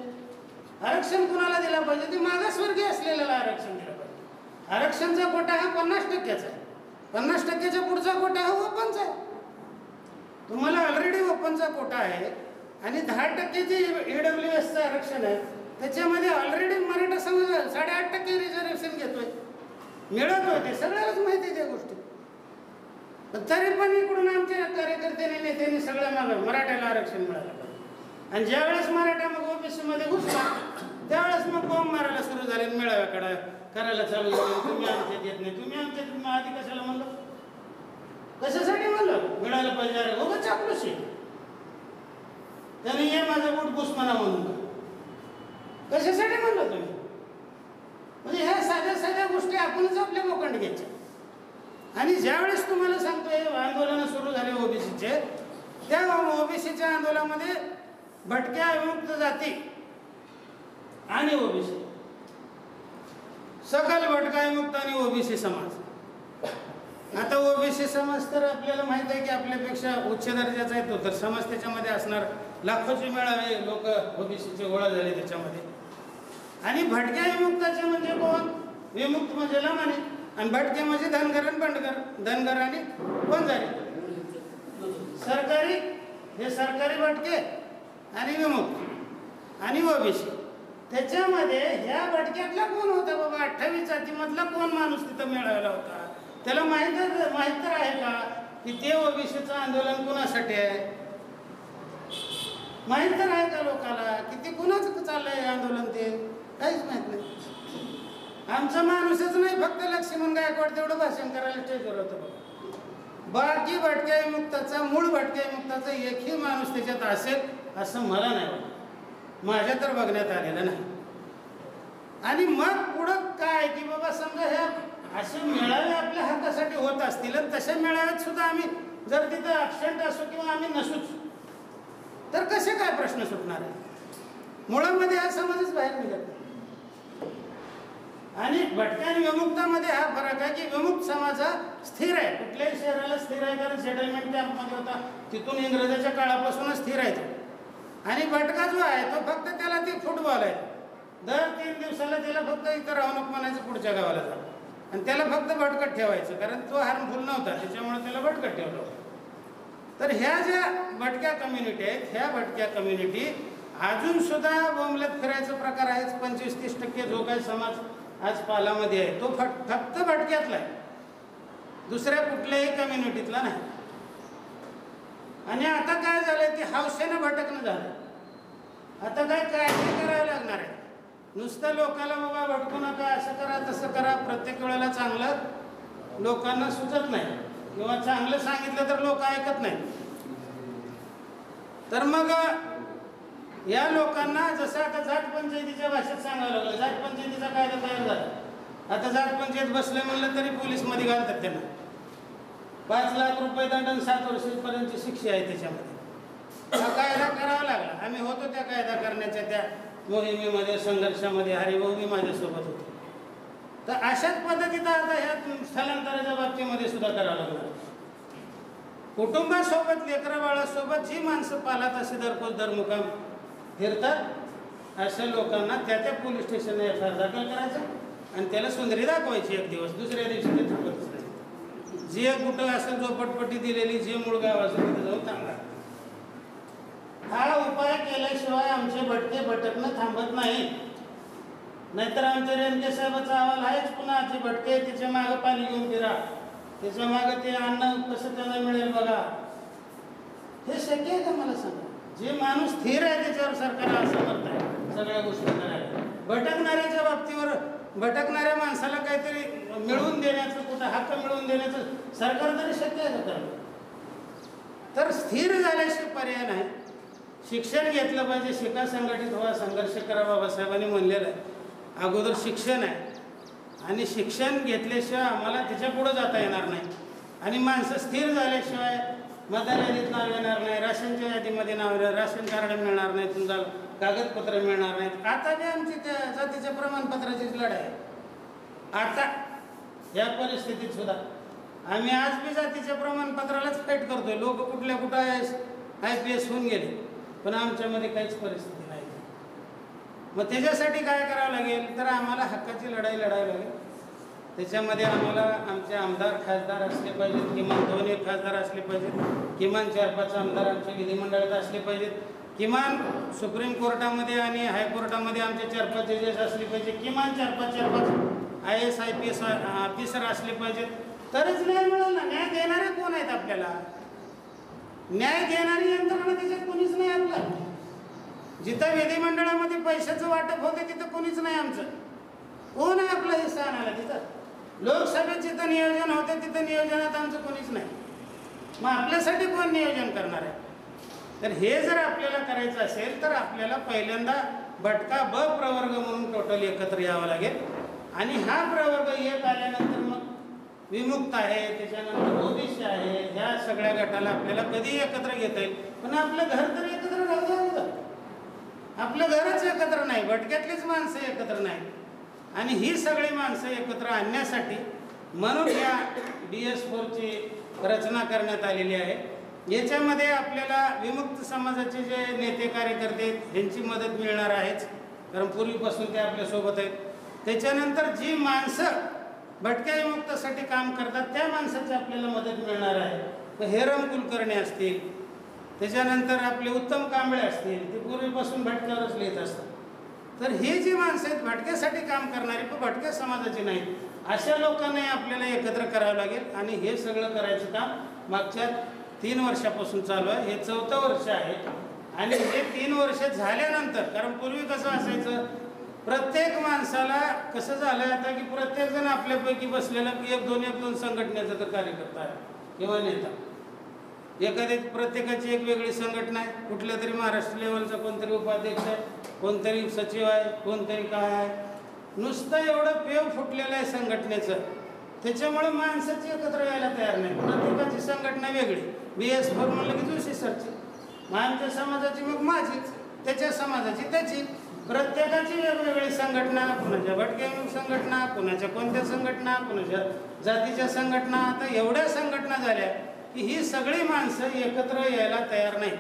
आरक्षण कुणाला दिलं पाहिजे? ते मागासवर्गीय असलेल्याला आरक्षण दिलं पाहिजे. आरक्षणचा कोटा हा 50% आहे. 50%च्या पुढचा कोटा हा ओपनचा आहे. तुम्हाला ऑलरेडी ओपनचा कोटा आहे आणि 10% जे EWSचं आरक्षण आहे त्याच्यामध्ये ऑलरेडी मराठा समाज 8.5% रिझर्वेशन घेतोय, मिळतोय. ते सगळ्यालाच माहिती आहे त्या गोष्टी. पण तरी पण इकडून आमच्या कार्यकर्त्यांनी नेत्यांनी सगळ्या मागं मराठ्याला आरक्षण मिळालं पाहिजे. आणि ज्यावेळेस मराठा मग OBC मध्ये घुसला त्यावेळेस मग बॉम्ब मारायला सुरू झाले, मेळाव्याकडे करायला चालू झाले. तुम्ही आमच्यात येत नाही, तुम्ही आमच्यात आधी कशाला म्हणलं? कशासाठी म्हणलं? मिळालं पाहिजे. अरे उगाच चापलूशी त्याने ये माझा बूट घुस म्हणा म्हणून कशासाठी म्हणलं तुम्ही? म्हणजे ह्या साध्या साध्या गोष्टी आपणच आपल्या मोकंड घ्यायच्या. आणि ज्यावेळेस तुम्हाला सांगतोय आंदोलन सुरू झाले OBCचे, त्या OBCच्या आंदोलनामध्ये भटक्या विमुक्त जाती आणि OBC, सकल भटका विमुक्त आणि OBC समाज. आता OBC समाज तर आपल्याला माहित आहे की आपल्यापेक्षा उच्च दर्जाचा आहे तो, तर समाज त्याच्यामध्ये असणार. लाखोचे मेळावे लोक OBCचे गोळा झाले त्याच्यामध्ये. आणि भटक्या विमुक्ताचे म्हणजे कोण? विमुक्त म्हणजे लमाने आणि भटके म्हणजे धनगर आणि बंडगर, धनगर आणि वंजारी. सरकारी हे सरकारी भटके आणि विमुक्त आणि OBC. त्याच्यामध्ये ह्या भटक्यातला कोण होता बाबा? 28 जातीमधला कोण माणूस तिथं मेळावेला होता? त्याला माहित तर आहे का की ते OBCचं आंदोलन कुणासाठी आहे? माहित तर आहे का लोकांना की ते कुणाचं चाललंय आंदोलन? ते काहीच माहित नाही. आमचा माणूसच नाही, फक्त लक्ष्मण गायकवाड तेवढं भाषण करायला स्टेजवर होतं बघा. बाकी भटक्या विमुक्ताचा, मूळ भटक्या विमुक्ताचा एकही माणूस त्याच्यात असेल असं मला नाही वाटत, माझ्या तर बघण्यात आलेलं नाही. आणि मग पुढं काय की बाबा समजा ह्या असे मेळावे आपल्या हक्कासाठी होत असतील, तशा मेळाव्यात सुद्धा आम्ही जर तिथं ॲबसेंट असू किंवा आम्ही नसूच तर कसे काय प्रश्न सुटणार आहे? मुळामध्ये हा समाजच बाहेर निघत नाही. आणि भटक्या आणि विमुक्तामध्ये हा फरक आहे की विमुक्त समाज हा स्थिर आहे, कुठल्याही शहराला स्थिर आहे, कारण सेटलमेंट कॅम्पमध्ये होता तिथून इंग्रजाच्या काळापासूनच स्थिर आहे तो. आणि भटका जो आहे तो फक्त त्याला ते फुटबॉल आहे, दर 3 दिवसाला त्याला फक्त इथं राहू नको म्हणायचं, पुढच्या गावाला जा, आणि त्याला फक्त भटकत ठेवायचं, कारण तो हार्मफुल नव्हता त्याच्यामुळे त्याला भटकत ठेवलं होतं. तर ह्या ज्या भटक्या कम्युनिटी आहेत, ह्या भटक्या कम्युनिटी अजून सुद्धा बोंबलत फिरायचा प्रकार आहेच. 25-30% जो काही समाज आज पालामध्ये आहे तो फक्त भटक्यातला आहे, दुसऱ्या कुठल्याही कम्युनिटीतला नाही. आणि आता काय झालंय की हौसेनं भटकणं झालं. आता काय कायदे करायला लागणार आहे. नुसतं लोकांना बाबा भटकू नका, असं करा तसं करा, प्रत्येक वेळेला चांगलं लोकांना सुचत नाही किंवा चांगलं सांगितलं तर लोक ऐकत नाही. तर मग या लोकांना जसं आता जात पंचायतीच्या भाषेत सांगावं लागलं, जात पंचायतीचा कायदा तयार झाला. आता जात पंचायत बसले म्हणलं तरी पोलीसमध्ये घालतात त्यांना. 5 लाख रुपये दंड आणि 7 वर्षापर्यंतची शिक्षा आहे त्याच्यामध्ये. हा कायदा करावा लागला. आम्ही होतो त्या कायदा करण्याच्या त्या मोहिमेमध्ये, संघर्षामध्ये. हरिभाऊ मी माझ्यासोबत होतो. तर अशाच पद्धतीनं आता ह्या स्थलांतराच्या बाबतीमध्ये सुद्धा करावं लागणार. कुटुंबासोबत, लेकरा बाळासोबत जी माणसं पालात असे दरपोच दरमुकाम फिरतात, अशा लोकांना त्या पोलीस स्टेशनला FIR दाखल करायचं आणि त्याला सुंदरी दाखवायची एक दिवस, दुसऱ्या दिवशी ते थांबतच नाही. जे कुठं असेल झोपटपट्टी दिलेली, जे मूळ गाव असेल तिथे जाऊन थांबा. हा उपाय केल्याशिवाय आमचे भटके भटकणं थांबत नाही. नाहीतर आमच्या रेणके साहेबाचा अहवाल आहेच पुन्हा, ते भटके त्याच्या मागं पाणी घेऊन फिरा, त्याच्या मागं ते अन्न कसं त्यांना मिळेल बघा. हे शक्य आहे का मला सांगा? जे माणूस स्थिर आहे त्याच्यावर सरकार असमर्थ आहे सगळ्या गोष्टी करायला. भटकणाऱ्याच्या बाबतीवर, भटकणाऱ्या माणसाला काहीतरी मिळवून देण्याचं, कुठं हक्क मिळवून देण्याचं सरकार तरी शक्य आहे का? तर स्थिर झाल्याशिवाय पर्याय नाही. शिक्षण घेतलं पाहिजे, शिका, संघटित व्हा, संघर्ष करा. बाबासाहेबांनी म्हणलेलं आहे अगोदर शिक्षण आहे, आणि शिक्षण घेतल्याशिवाय आम्हाला त्याच्या पुढं जाता येणार नाही. आणि माणसं स्थिर झाल्याशिवाय मतदार यादीत नाव येणार नाही, राशनच्या यादीमध्ये नाव येणार, राशन कार्ड मिळणार नाही, तुमचा कागदपत्र मिळणार नाहीत. आता बी आमची त्या जातीच्या प्रमाणपत्राचीच लढाई आहे. आता या परिस्थितीत सुद्धा आम्ही आज बी जातीच्या प्रमाणपत्रालाच फाईट करतोय. लोक कुठल्या कुठं IPS होऊन गेले, पण आमच्यामध्ये काहीच परिस्थिती नाही. मग त्याच्यासाठी काय करावं लागेल तर आम्हाला हक्काची लढाई लढावी लागेल. त्याच्यामध्ये आम्हाला आमचे आमदार खासदार असले पाहिजेत, किमान 2-1 खासदार असले पाहिजेत, किमान 4-5 आमदार आमच्या विधिमंडळात असले पाहिजेत, किमान सुप्रीम कोर्टामध्ये आणि हायकोर्टामध्ये आमचे 4-5 जजेस असले पाहिजे, किमान 4-5 IAS IPS ऑफिसर असले पाहिजेत, तरच न्याय मिळेल ना. न्याय देणारे कोण आहेत आपल्याला? न्याय देणारी यंत्रणा त्याच्यात कोणीच नाही आपलं. जिथं विधिमंडळामध्ये पैशाचं वाटप होते तिथं कोणीच नाही आमचं. कोण आहे आपला हिस्सा आणायला तिथं? लोकसभेत जिथं नियोजन होते तिथं नियोजनात आमचं कोणीच नाही. मग आपल्यासाठी कोण नियोजन करणार आहे? तर हे जर आपल्याला करायचं असेल तर आपल्याला पहिल्यांदा भटका ब प्रवर्ग म्हणून टोटल एकत्र यावं लागेल. आणि हा प्रवर्ग एक आल्यानंतर मग विमुक्त आहे, त्याच्यानंतर OBC आहे, ह्या सगळ्या गटाला आपल्याला कधी एकत्र घेता येईल. पण आपलं घर तर एकत्र राहू द्या. आपलं घरच एकत्र नाही, भटक्यातलीच माणसं एकत्र नाही. आणि ही सगळी माणसं एकत्र आणण्यासाठी म्हणून या DS4ची रचना करण्यात आलेली आहे. याच्यामध्ये आपल्याला विमुक्त समाजाचे जे नेते कार्यकर्ते यांची मदत मिळणार आहेच, कारण पूर्वीपासून ते आपल्यासोबत आहेत. त्याच्यानंतर जी माणसं भटक्या विमुक्तासाठी काम करतात त्या माणसाची आपल्याला मदत मिळणार आहे. तर हेरम कुलकर्णी असतील, त्याच्यानंतर आपले उत्तम कांबळे असतील, ते पूर्वीपासून भटक्यावरच लिहित असतात. तर हे जी माणसं आहेत भटक्यासाठी काम करणारी पण भटक्या समाजाची नाहीत, अशा लोकांना आपल्याला एकत्र करावं लागेल. आणि हे सगळं करायचं काम मागच्या 3 वर्षापासून चालू आहे. हे 4थं वर्ष आहे. आणि हे 3 वर्ष झाल्यानंतर, कारण पूर्वी कसं असायचं, प्रत्येक माणसाला कसं झालं आता की प्रत्येकजण आपल्यापैकी बसलेला 1-2 संघटनेचा तर कार्यकर्ता आहे किंवा नेता. एखाद्या प्रत्येकाची एक वेगळी संघटना आहे. कुठल्या तरी महाराष्ट्र लेवलचा कोणतरी उपाध्यक्ष आहे, कोणतरी सचिव आहे, कोणतरी काय आहे. नुसतं एवढं पेव फुटलेलं आहे संघटनेचं, त्याच्यामुळे माणसाची एकत्र यायला तयार नाही. प्रत्येकाची संघटना वेगळी. BS4 म्हणलं की जोशी सरची, मग आमच्या समाजाची मग माझीच, त्याच्या समाजाची त्याची, प्रत्येकाची वेगवेगळी संघटना. कुणाच्या भटक्या संघटना, कुणाच्या कोणत्या संघटना, कुणाच्या जातीच्या संघटना. आता एवढ्या संघटना झाल्या की ही सगळी माणसं एकत्र यायला तयार नाही.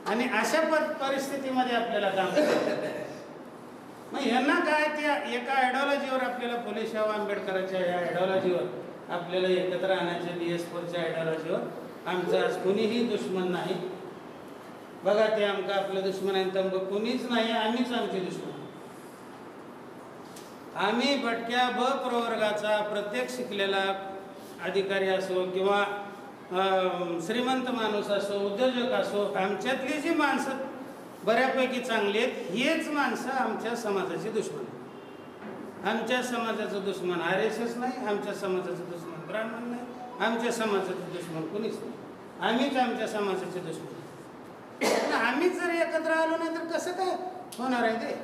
आणि अशा परिस्थितीमध्ये आपल्याला काम करायचं. मग यांना काय, त्या एका आयडिओलॉजीवर आपल्याला फुले शाहू आंबेडकरांच्या या आयडिओलॉजीवर आपल्याला एकत्र आणायच्या, DS4च्या आयडिओलॉजीवर. आमचा आज कुणीही दुश्मन नाही. बघा, ते आमका आपलं दुश्मन आहे तर कोणीच नाही, आम्हीच आमचे दुश्मन. आम्ही भटक्या ब प्रवर्गाचा प्रत्येक शिकलेला अधिकारी असो किंवा श्रीमंत माणूस असो, उद्योजक असो, आमच्यातली जी माणसं बऱ्यापैकी चांगली आहेत, हेच माणसं आमच्या समाजाची दुश्मन. आमच्या समाजाचं दुश्मन RSS नाही, आमच्या समाजाचं दुश्मन ब्राह्मण नाही, आमच्या समाजाचं दुश्मन कोणीच नाही. आम्हीच आमच्या समाजाचे दुश्मन. आम्हीच जर एकत्र आलो नाही तर कसं काय होणार आहे ते?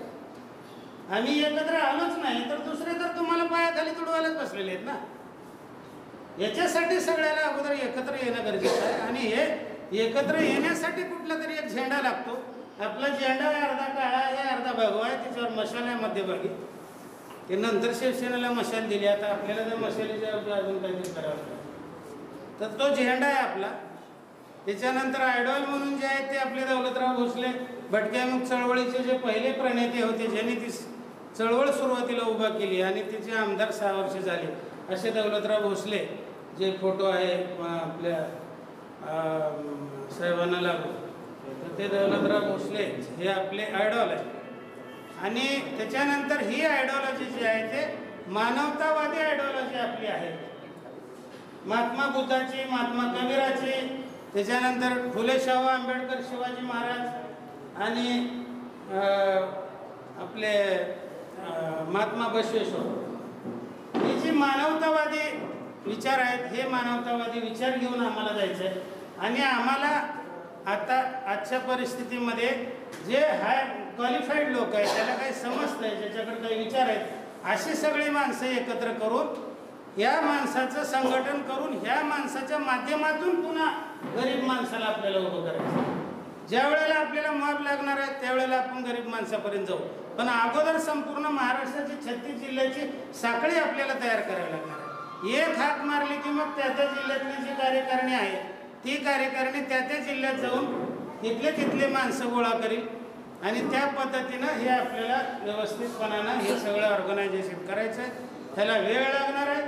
आम्ही एकत्र आलोच नाही तर दुसरे तर तुम्हाला पायाखाली तुडवायलाच बसलेले आहेत ना. याच्यासाठी सगळ्याला अगोदर एकत्र येणं गरजेचं आहे. आणि हे एकत्र येण्यासाठी कुठला तरी एक झेंडा लागतो. आपला झेंडा अर्धा काळा आहे, अर्धा भगवा आहे, त्याच्यावर मशाल आहे मध्यभागी. ते नंतर शिवसेनेला मशाल दिली, आता आपल्याला त्या मशालीच्या अजून काहीतरी करावं लागतं. तर तो झेंडा आहे आपला. त्याच्यानंतर आयडॉल म्हणून जे आहे ते आपले दौलतराव भोसले, भटक्यामुक्त चळवळीचे जे पहिले प्रणेते होते, ज्यांनी ती चळवळ सुरुवातीला उभा केली आणि तिचे आमदार 6 वर्ष झाले, असे दौलतराव भोसले, जे फोटो आहे आपल्या साहेबांना लागू, तर ते दौलतराव भोसले हे आपले आयडॉल आहे. आणि त्याच्यानंतर ही आयडिओलॉजी जी आहे ते मानवतावादी आयडिओलॉजी आपली आहे. महात्मा बुद्धाची, महात्मा कबीराची, त्याच्यानंतर फुले शाहू आंबेडकर, शिवाजी महाराज आणि आपले महात्मा बसवेश्वर, ही जी मानवतावादी विचार आहेत, हे मानवतावादी विचार घेऊन आम्हाला जायचं आहे. आणि आम्हाला आता आजच्या परिस्थितीमध्ये जे हाय क्वालिफाईड लोक आहेत, त्याला काही समजतं आहे, ज्याच्याकडे काही विचार आहेत, अशी सगळी माणसं एकत्र करून या माणसाचं संघटन करून ह्या माणसाच्या माध्यमातून पुन्हा गरीब माणसाला आपल्याला उभं करायचं. ज्या वेळेला आपल्याला मॉब लागणार आहे त्यावेळेला आपण गरीब माणसापर्यंत जाऊ, पण अगोदर संपूर्ण महाराष्ट्राची 36 जिल्ह्याची साखळी आपल्याला तयार करावी लागणार आहे. एक हाक मारली की मग त्या त्या जिल्ह्यातली जी कार्यकारिणी आहे ती कार्यकारिणी त्या त्या जिल्ह्यात जाऊन तिथले माणसं गोळा करील आणि त्या पद्धतीनं हे आपल्याला व्यवस्थितपणानं हे सगळं ऑर्गनायझेशन करायचं आहे. त्याला वेळ लागणार आहे,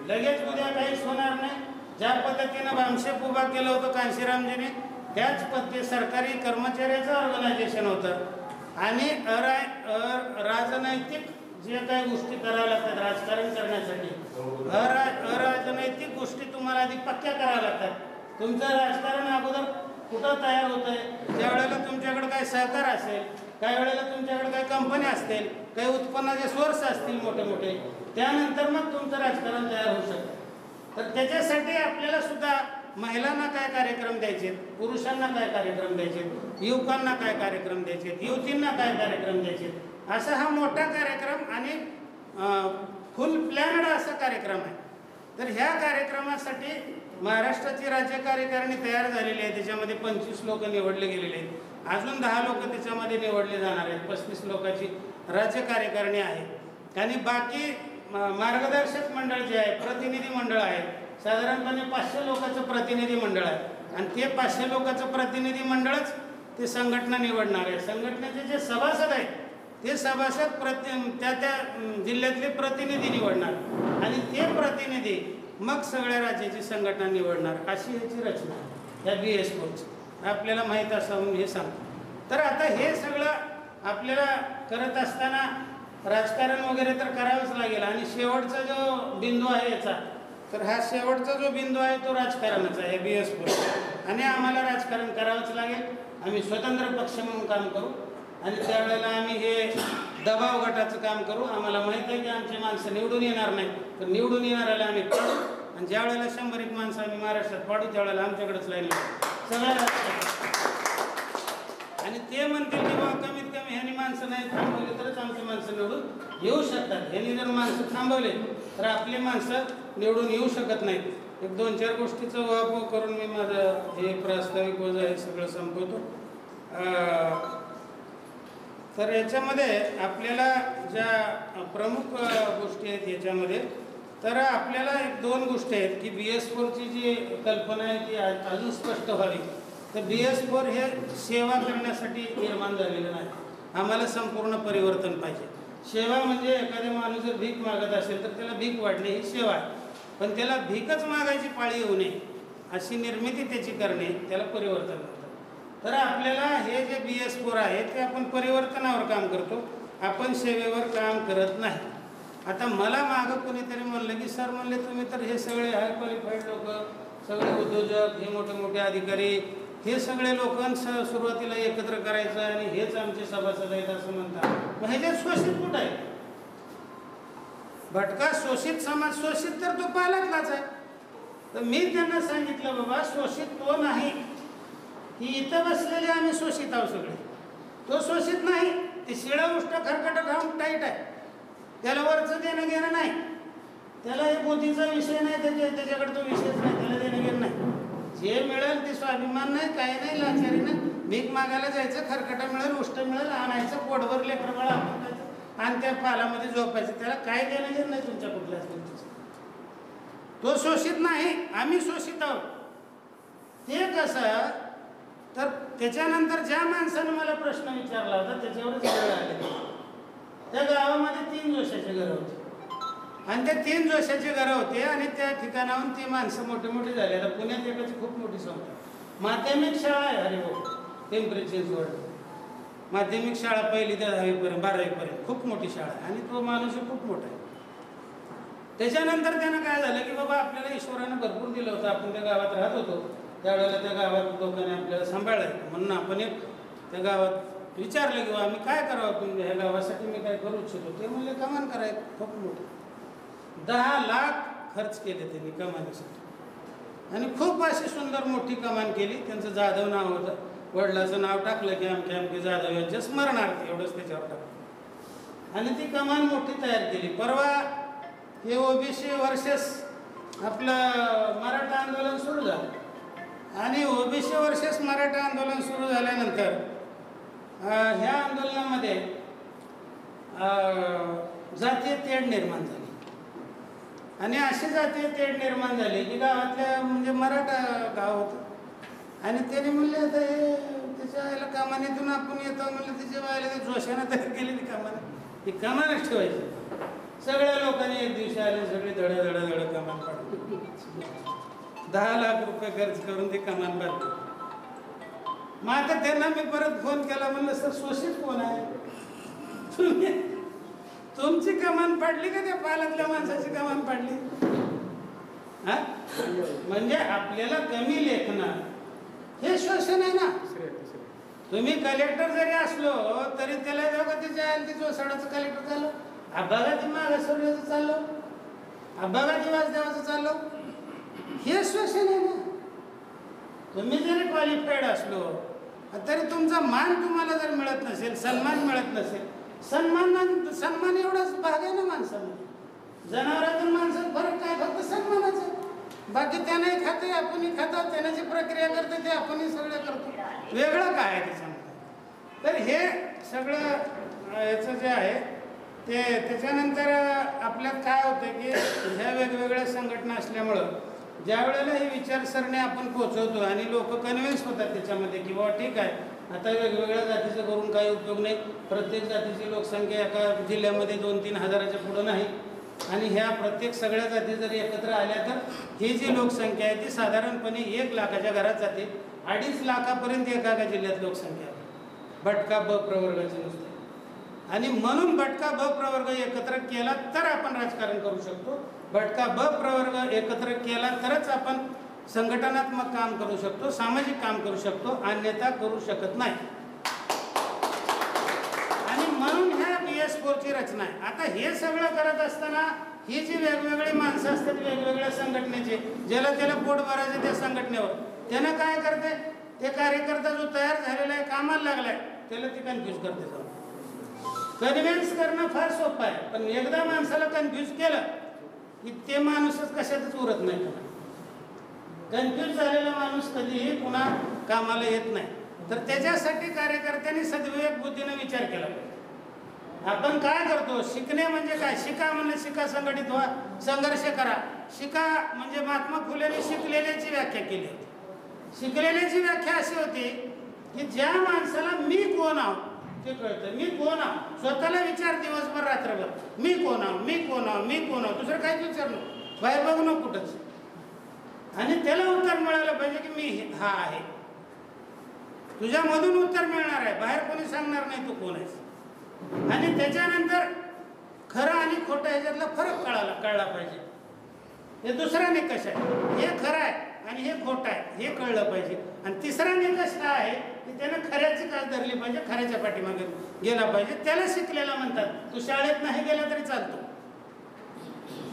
लगेच उद्या काहीच होणार नाही. ज्या पद्धतीनं भामशेप उभा केलं होतं कांशीरामजीने त्याच पद्धती सरकारी कर्मचाऱ्याचं ऑर्गनायझेशन होतं आणि राजनैतिक जे काही गोष्टी कराव्या लागतात राजकारण करण्यासाठी, अराजनैतिक गोष्टी तुम्हाला आधी पक्क्या कराव्या लागतात. तुमचं राजकारण अगोदर कुठं तयार होत आहे, ज्या वेळेला तुमच्याकडे काही सहकार असेल, काही वेळेला तुमच्याकडे काही कंपन्या असतील, काही उत्पन्नाचे सोर्स असतील मोठे मोठे, त्यानंतर मग तुमचं राजकारण तयार होऊ शकतं. तर त्याच्यासाठी आपल्याला सुद्धा महिलांना काय कार्यक्रम द्यायचे, पुरुषांना काय कार्यक्रम द्यायचे, युवकांना काय कार्यक्रम द्यायचे, युवतींना काय कार्यक्रम द्यायचे, असा हा मोठा कार्यक्रम आणि फुल प्लॅनड असा कार्यक्रम आहे. तर ह्या कार्यक्रमासाठी महाराष्ट्राची राज्य कार्यकारिणी तयार झालेली आहे. त्याच्यामध्ये 25 लोक निवडले गेलेले आहेत, अजून 10 लोक त्याच्यामध्ये निवडले जाणार आहेत. 35 लोकांची राज्य कार्यकारिणी आहे आणि बाकी मार्गदर्शक मंडळ जे आहे, प्रतिनिधी मंडळ आहे, साधारणपणे 500 लोकांचं प्रतिनिधी मंडळ आहे आणि ते 500 लोकांचं प्रतिनिधी मंडळच ते संघटना निवडणार आहे. संघटनेचे जे सभासद आहेत ते सभासद त्या जिल्ह्यातले प्रतिनिधी निवडणार आणि ते प्रतिनिधी मग सगळ्या राज्याची संघटना निवडणार. अशी याची रचना या BS4ची आपल्याला माहीत असावं हे सांगतो. तर आता हे सगळं आपल्याला करत असताना राजकारण वगैरे तर करावंच लागेल आणि शेवटचा जो बिंदू आहे याचा, तर हा शेवटचा जो बिंदू आहे तो राजकारणाचा आहे BS4 आणि आम्हाला राजकारण करावंच लागेल. आम्ही स्वतंत्र पक्ष म्हणून काम करू आणि त्यावेळेला आम्ही हे दबाव गटाचं काम करू. आम्हाला माहीत आहे की आमची माणसं निवडून येणार नाही, तर निवडून येणाऱ्याला आम्ही पाडू आणि ज्या वेळेला 100 माणसं आम्ही महाराष्ट्रात पाडू त्यावेळेला आमच्याकडेच लाईन सगळ्या आणि ते म्हणतील की बाबा कमीत कमी ह्यांनी माणसं नाही थांबवली तरच आमची माणसं निवडून येऊ शकतात. ह्यांनी जर माणसं थांबवले तर आपली माणसं निवडून येऊ शकत नाहीत. एक 2-4 गोष्टीचा उहापोह करून मी माझं हे प्रास्ताविक वजा हे सगळं संपवतो. तर याच्यामध्ये आपल्याला ज्या प्रमुख गोष्टी आहेत याच्यामध्ये, तर आपल्याला 1-2 गोष्टी आहेत की BS4ची जी कल्पना आहे ती अजून स्पष्ट व्हावी. तर BS4 हे सेवा करण्यासाठी निर्माण झालेलं नाही. आम्हाला संपूर्ण परिवर्तन पाहिजे. सेवा म्हणजे एखादा माणूस जर भीक मागत असेल तर त्याला भीक वाढणे ही सेवा आहे, पण त्याला भीकच मागायची पाळी येऊ नये अशी निर्मिती त्याची करणे त्याला परिवर्तन होतं. तर आपल्याला हे जे BS4 आहे ते आपण परिवर्तनावर काम करतो, आपण सेवेवर काम करत नाही. आता मला मागं कोणीतरी म्हणलं की सर म्हणले तुम्ही तर हे सगळे हाय क्वालिफाईड लोक, सगळे उद्योजक, हे मोठे मोठे अधिकारी, हे सगळे लोक सुरुवातीला एकत्र करायचं आणि हेच आमचे सभासद आहेत असं म्हणतात. मग ह्याच्यात शोषित कुठं आहे? भटका शोषित समाज, शोषित तर तो पालकलाच आहे. तर मी त्यांना सांगितलं बाबा शोषित तो नाही, ही इथं बसलेले आम्ही शोषित आहोत सगळे. तो शोषित नाही, ते शिळा उष्ट खरकट खाऊन टाईट आहे, त्याला वरचं देणं घेणं नाही, त्याला हे मोदीचा विषय नाही, त्याच्याकडे तो विषयच नाही, त्याला देणं घेणं नाही. जे मिळेल ते स्वाभिमान नाही, काही नाही, लाचारी नाही, भीक मागायला जायचं, खरकटा मिळेल, उष्ट मिळेल, आणायचं, पोटभर लेकरं बाळा आपण आणि त्या पालामध्ये झोपायचं, त्याला काय देणं घेणं नाही तुमच्या कुठल्याच गोष्टीचं. तो शोषित नाही, आम्ही शोषित आहोत. ते कसं, तर त्याच्यानंतर ज्या माणसानं मला प्रश्न विचारला होता त्याच्यावरच वेळ आले. त्या गावामध्ये 3 जोशाचे घरं होते आणि त्या 3 जोशाचे घरं होते आणि त्या ठिकाणाहून ती माणसं मोठी मोठी झाली. आता पुण्यात एकाची खूप मोठी संस्था, माध्यमिक शाळा आहे हरिभाऊ पिंपरी चिंचवड, माध्यमिक शाळा 1ली ते 10वी 12वीपर्यंत खूप मोठी शाळा आहे आणि तो माणूस खूप मोठा आहे. त्याच्यानंतर त्यानं काय झालं की बाबा आपल्याला ईश्वरानं भरपूर दिलं होतं, आपण त्या गावात राहत होतो, त्यावेळेला त्या गावात लोकांनी आपल्याला सांभाळलं म्हणून आपण एक त्या गावात विचारलं की आम्ही काय करावं, तुम्ही ह्या गावासाठी मी काय करू इच्छितो. ते म्हणले कमान करायचं खूप मोठं, 10 लाख खर्च केले त्यांनी कमानीसाठी आणि खूप अशी सुंदर मोठी कमान केली. त्यांचं जाधव नाव होतं, वडिलाचं नाव टाकलं की आमचे आमचे जाधव यांच्या स्मरणार्थ एवढंच त्याच्यावर टाकलं आणि ती कमान मोठी तयार केली. परवा हे OBC वर्सेस आपलं मराठा आंदोलन सुरू झालं आणि ओबीसी वर्सेस मराठा आंदोलन सुरू झाल्यानंतर ह्या आंदोलनामध्ये जातीय तेढ निर्माण झाली आणि अशी जातीय तेढ निर्माण झाली की गावातल्या म्हणजे मराठा गाव होतं आणि त्याने म्हणले आता हे त्याच्या आईला कामानीतून आपण येतो म्हणलं त्याच्या बायला ते जोशानं तयार केलेली कामाने ही कमानच ठेवायची. सगळ्या लोकांनी एक दिवशी आले सगळे धड कमान काढली 10 लाख रुपये खर्च करून ती कमान बांधली. मग आता त्यांना मी परत फोन केला म्हणलं सर शोषित कोण आहे तुमची कमान पाडली का त्या पालातल्या माणसाची कमान पाडली. हा म्हणजे आपल्याला कमी लेखणं हे शोषण आहे ना. तुम्ही कलेक्टर जरी असलो तरी त्याला जेव्हा त्याच्या आली ती जोसाडाचं कलेक्टर झालं अभ्यागाती मागासवर्याचं चाललं अभ्यागाती वासदेवाचं चाललं हे शोषण आहे ना. तुम्ही जरी क्वालिफाईड असलो तरी तुमचा मान तुम्हाला जर मिळत नसेल सन्मान मिळत नसेल सन्मान एवढाच भाग आहे ना माणसामध्ये. जनावरातून माणसात फरक काय फक्त सन्मानाचं बाकी त्यानंही खाते आपणही खातो त्याची प्रक्रिया करते ते आपणही सगळं करतो वेगळं काय आहे त्याच्यामध्ये. तर हे सगळं याचं जे आहे ते त्याच्यानंतर आपल्यात काय होतं की ह्या वेगवेगळ्या संघटना असल्यामुळं ज्या वेळेला ही विचारसरणी आपण पोचवतो आणि लोक कन्व्हिन्स होतात त्याच्यामध्ये की बाबा ठीक आहे आता वेगवेगळ्या जातीचं करून काही उपयोग नाही. प्रत्येक जातीची लोकसंख्या एका जिल्ह्यामध्ये 2-3 हजाराच्या पुढं नाही आणि ह्या प्रत्येक सगळ्या जाती जरी एकत्र आल्या तर ही जी लोकसंख्या आहे ती साधारणपणे 1 लाखाच्या घरात जाते. 2.5 लाखापर्यंत एका जिल्ह्यात लोकसंख्या भटका ब प्रवर्गाची नुसते आणि म्हणून भटका ब प्रवर्ग एकत्र केला तर आपण राजकारण करू शकतो. भटका ब प्रवर्ग एकत्र केला तरच आपण संघटनात्मक काम करू शकतो सामाजिक काम करू शकतो अन्यथा करू शकत नाही. आणि म्हणून ह्या BS4ची रचना आहे. आता हे सगळं करत असताना ही जी वेगवेगळी माणसं असतात वेगवेगळ्या संघटनेचे ज्याला त्याला पोट भरायचं त्या संघटनेवर त्यानं काय करते ते कार्यकर्ता जो तयार झालेला आहे कामाला लागलाय त्याला ते कन्फ्यूज करते. जाऊन कन्व्हिन्स करणं फार सोपं आहे पण एकदा माणसाला कन्फ्यूज केलं की ते माणूसच कशातच उरत नाही. कन्फ्यूज झालेला माणूस कधीही पुन्हा कामाला येत नाही. तर त्याच्यासाठी कार्यकर्त्यांनी सद्विवेक बुद्धीने विचार केला पाहिजे. आपण काय करतो शिकणे म्हणजे काय शिका म्हणजे शिका संघटित व्हा संघर्ष करा. शिका म्हणजे महात्मा फुलेंनी शिकलेल्याची व्याख्या केली होती. शिकलेल्याची व्याख्या अशी होती की ज्या माणसाला मी कोण आहो ते कळतं. मी कोण आहो स्वतःला विचार दिवसभर रात्रभर मी कोण आहो मी कोण आहो मी कोण आहो दुसरं काहीच विचार नको बाहेर बघू नको कुठंच आणि त्याला उत्तर मिळालं पाहिजे की मी हा आहे. तुझ्यामधून उत्तर मिळणार आहे बाहेर कोणी सांगणार नाही तू कोण आहेस. आणि त्याच्यानंतर खरं आणि खोटं ह्याच्यातला फरक कळला पाहिजे. हे दुसरा निकष आहे हे खरं आहे आणि हे खोटं आहे हे कळलं पाहिजे. आणि तिसरा निकष काय आहे की त्यानं खऱ्याची कास धरली पाहिजे खऱ्याच्या पाठीमागे गेला पाहिजे. त्याला शिकलेला म्हणतात. तू शाळेत नाही गेला तरी चालतो.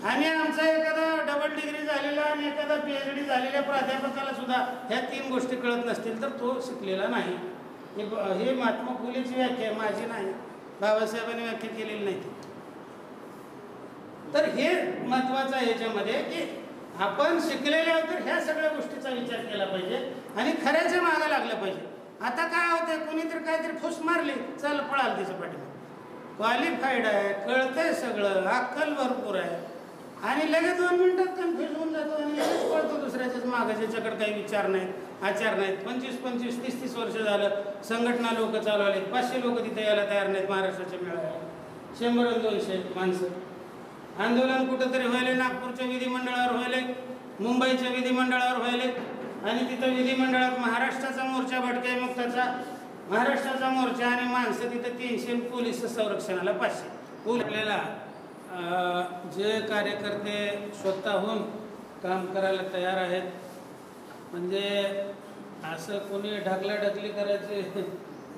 आणि आमचा एखादा डबल डिग्री झालेला आणि एखादा PhD झालेल्या प्राध्यापकाला सुद्धा ह्या 3 गोष्टी कळत नसतील तर तो शिकलेला नाही. हे महात्मा फुलेची व्याख्या माझी नाही बाबासाहेबांनी व्याख्या केलेली नाही. तर हे महत्वाचं आहे याच्यामध्ये की आपण शिकलेले आहोत तर ह्या सगळ्या गोष्टीचा विचार केला पाहिजे आणि खऱ्याच्या मागे लागलं पाहिजे. आता काय होतंय कोणीतरी काहीतरी फुस मारली चल पळाल त्याच्या पाठीमागे क्वालिफाईड आहे कळतंय सगळं अक्कल भरपूर आहे आणि लगेच 2 मिनिटात कन्फ्युज होऊन जातो आणि लगेच पळतो दुसऱ्याच्याच मागे ज्याच्याकडे काही विचार नाहीत आचार नाहीत. 25-25, 30-30 वर्ष झालं संघटना लोक चालवले 500 लोक तिथे यायला तयार नाहीत. महाराष्ट्राच्या मेळाव्याला 100-200 माणसं आंदोलन कुठंतरी व्हायले नागपूरच्या विधिमंडळावर व्हायले मुंबईच्या विधिमंडळावर व्हायले आणि तिथं विधिमंडळात महाराष्ट्राचा मोर्चा भटक्या मुक्ताचा महाराष्ट्राचा मोर्चा आणि माणसं तिथं 300 पोलीस संरक्षणाला 500. आपल्याला जे कार्यकर्ते स्वतःहून काम करायला तयार आहेत म्हणजे असं कोणी ढकलाढकली करायचे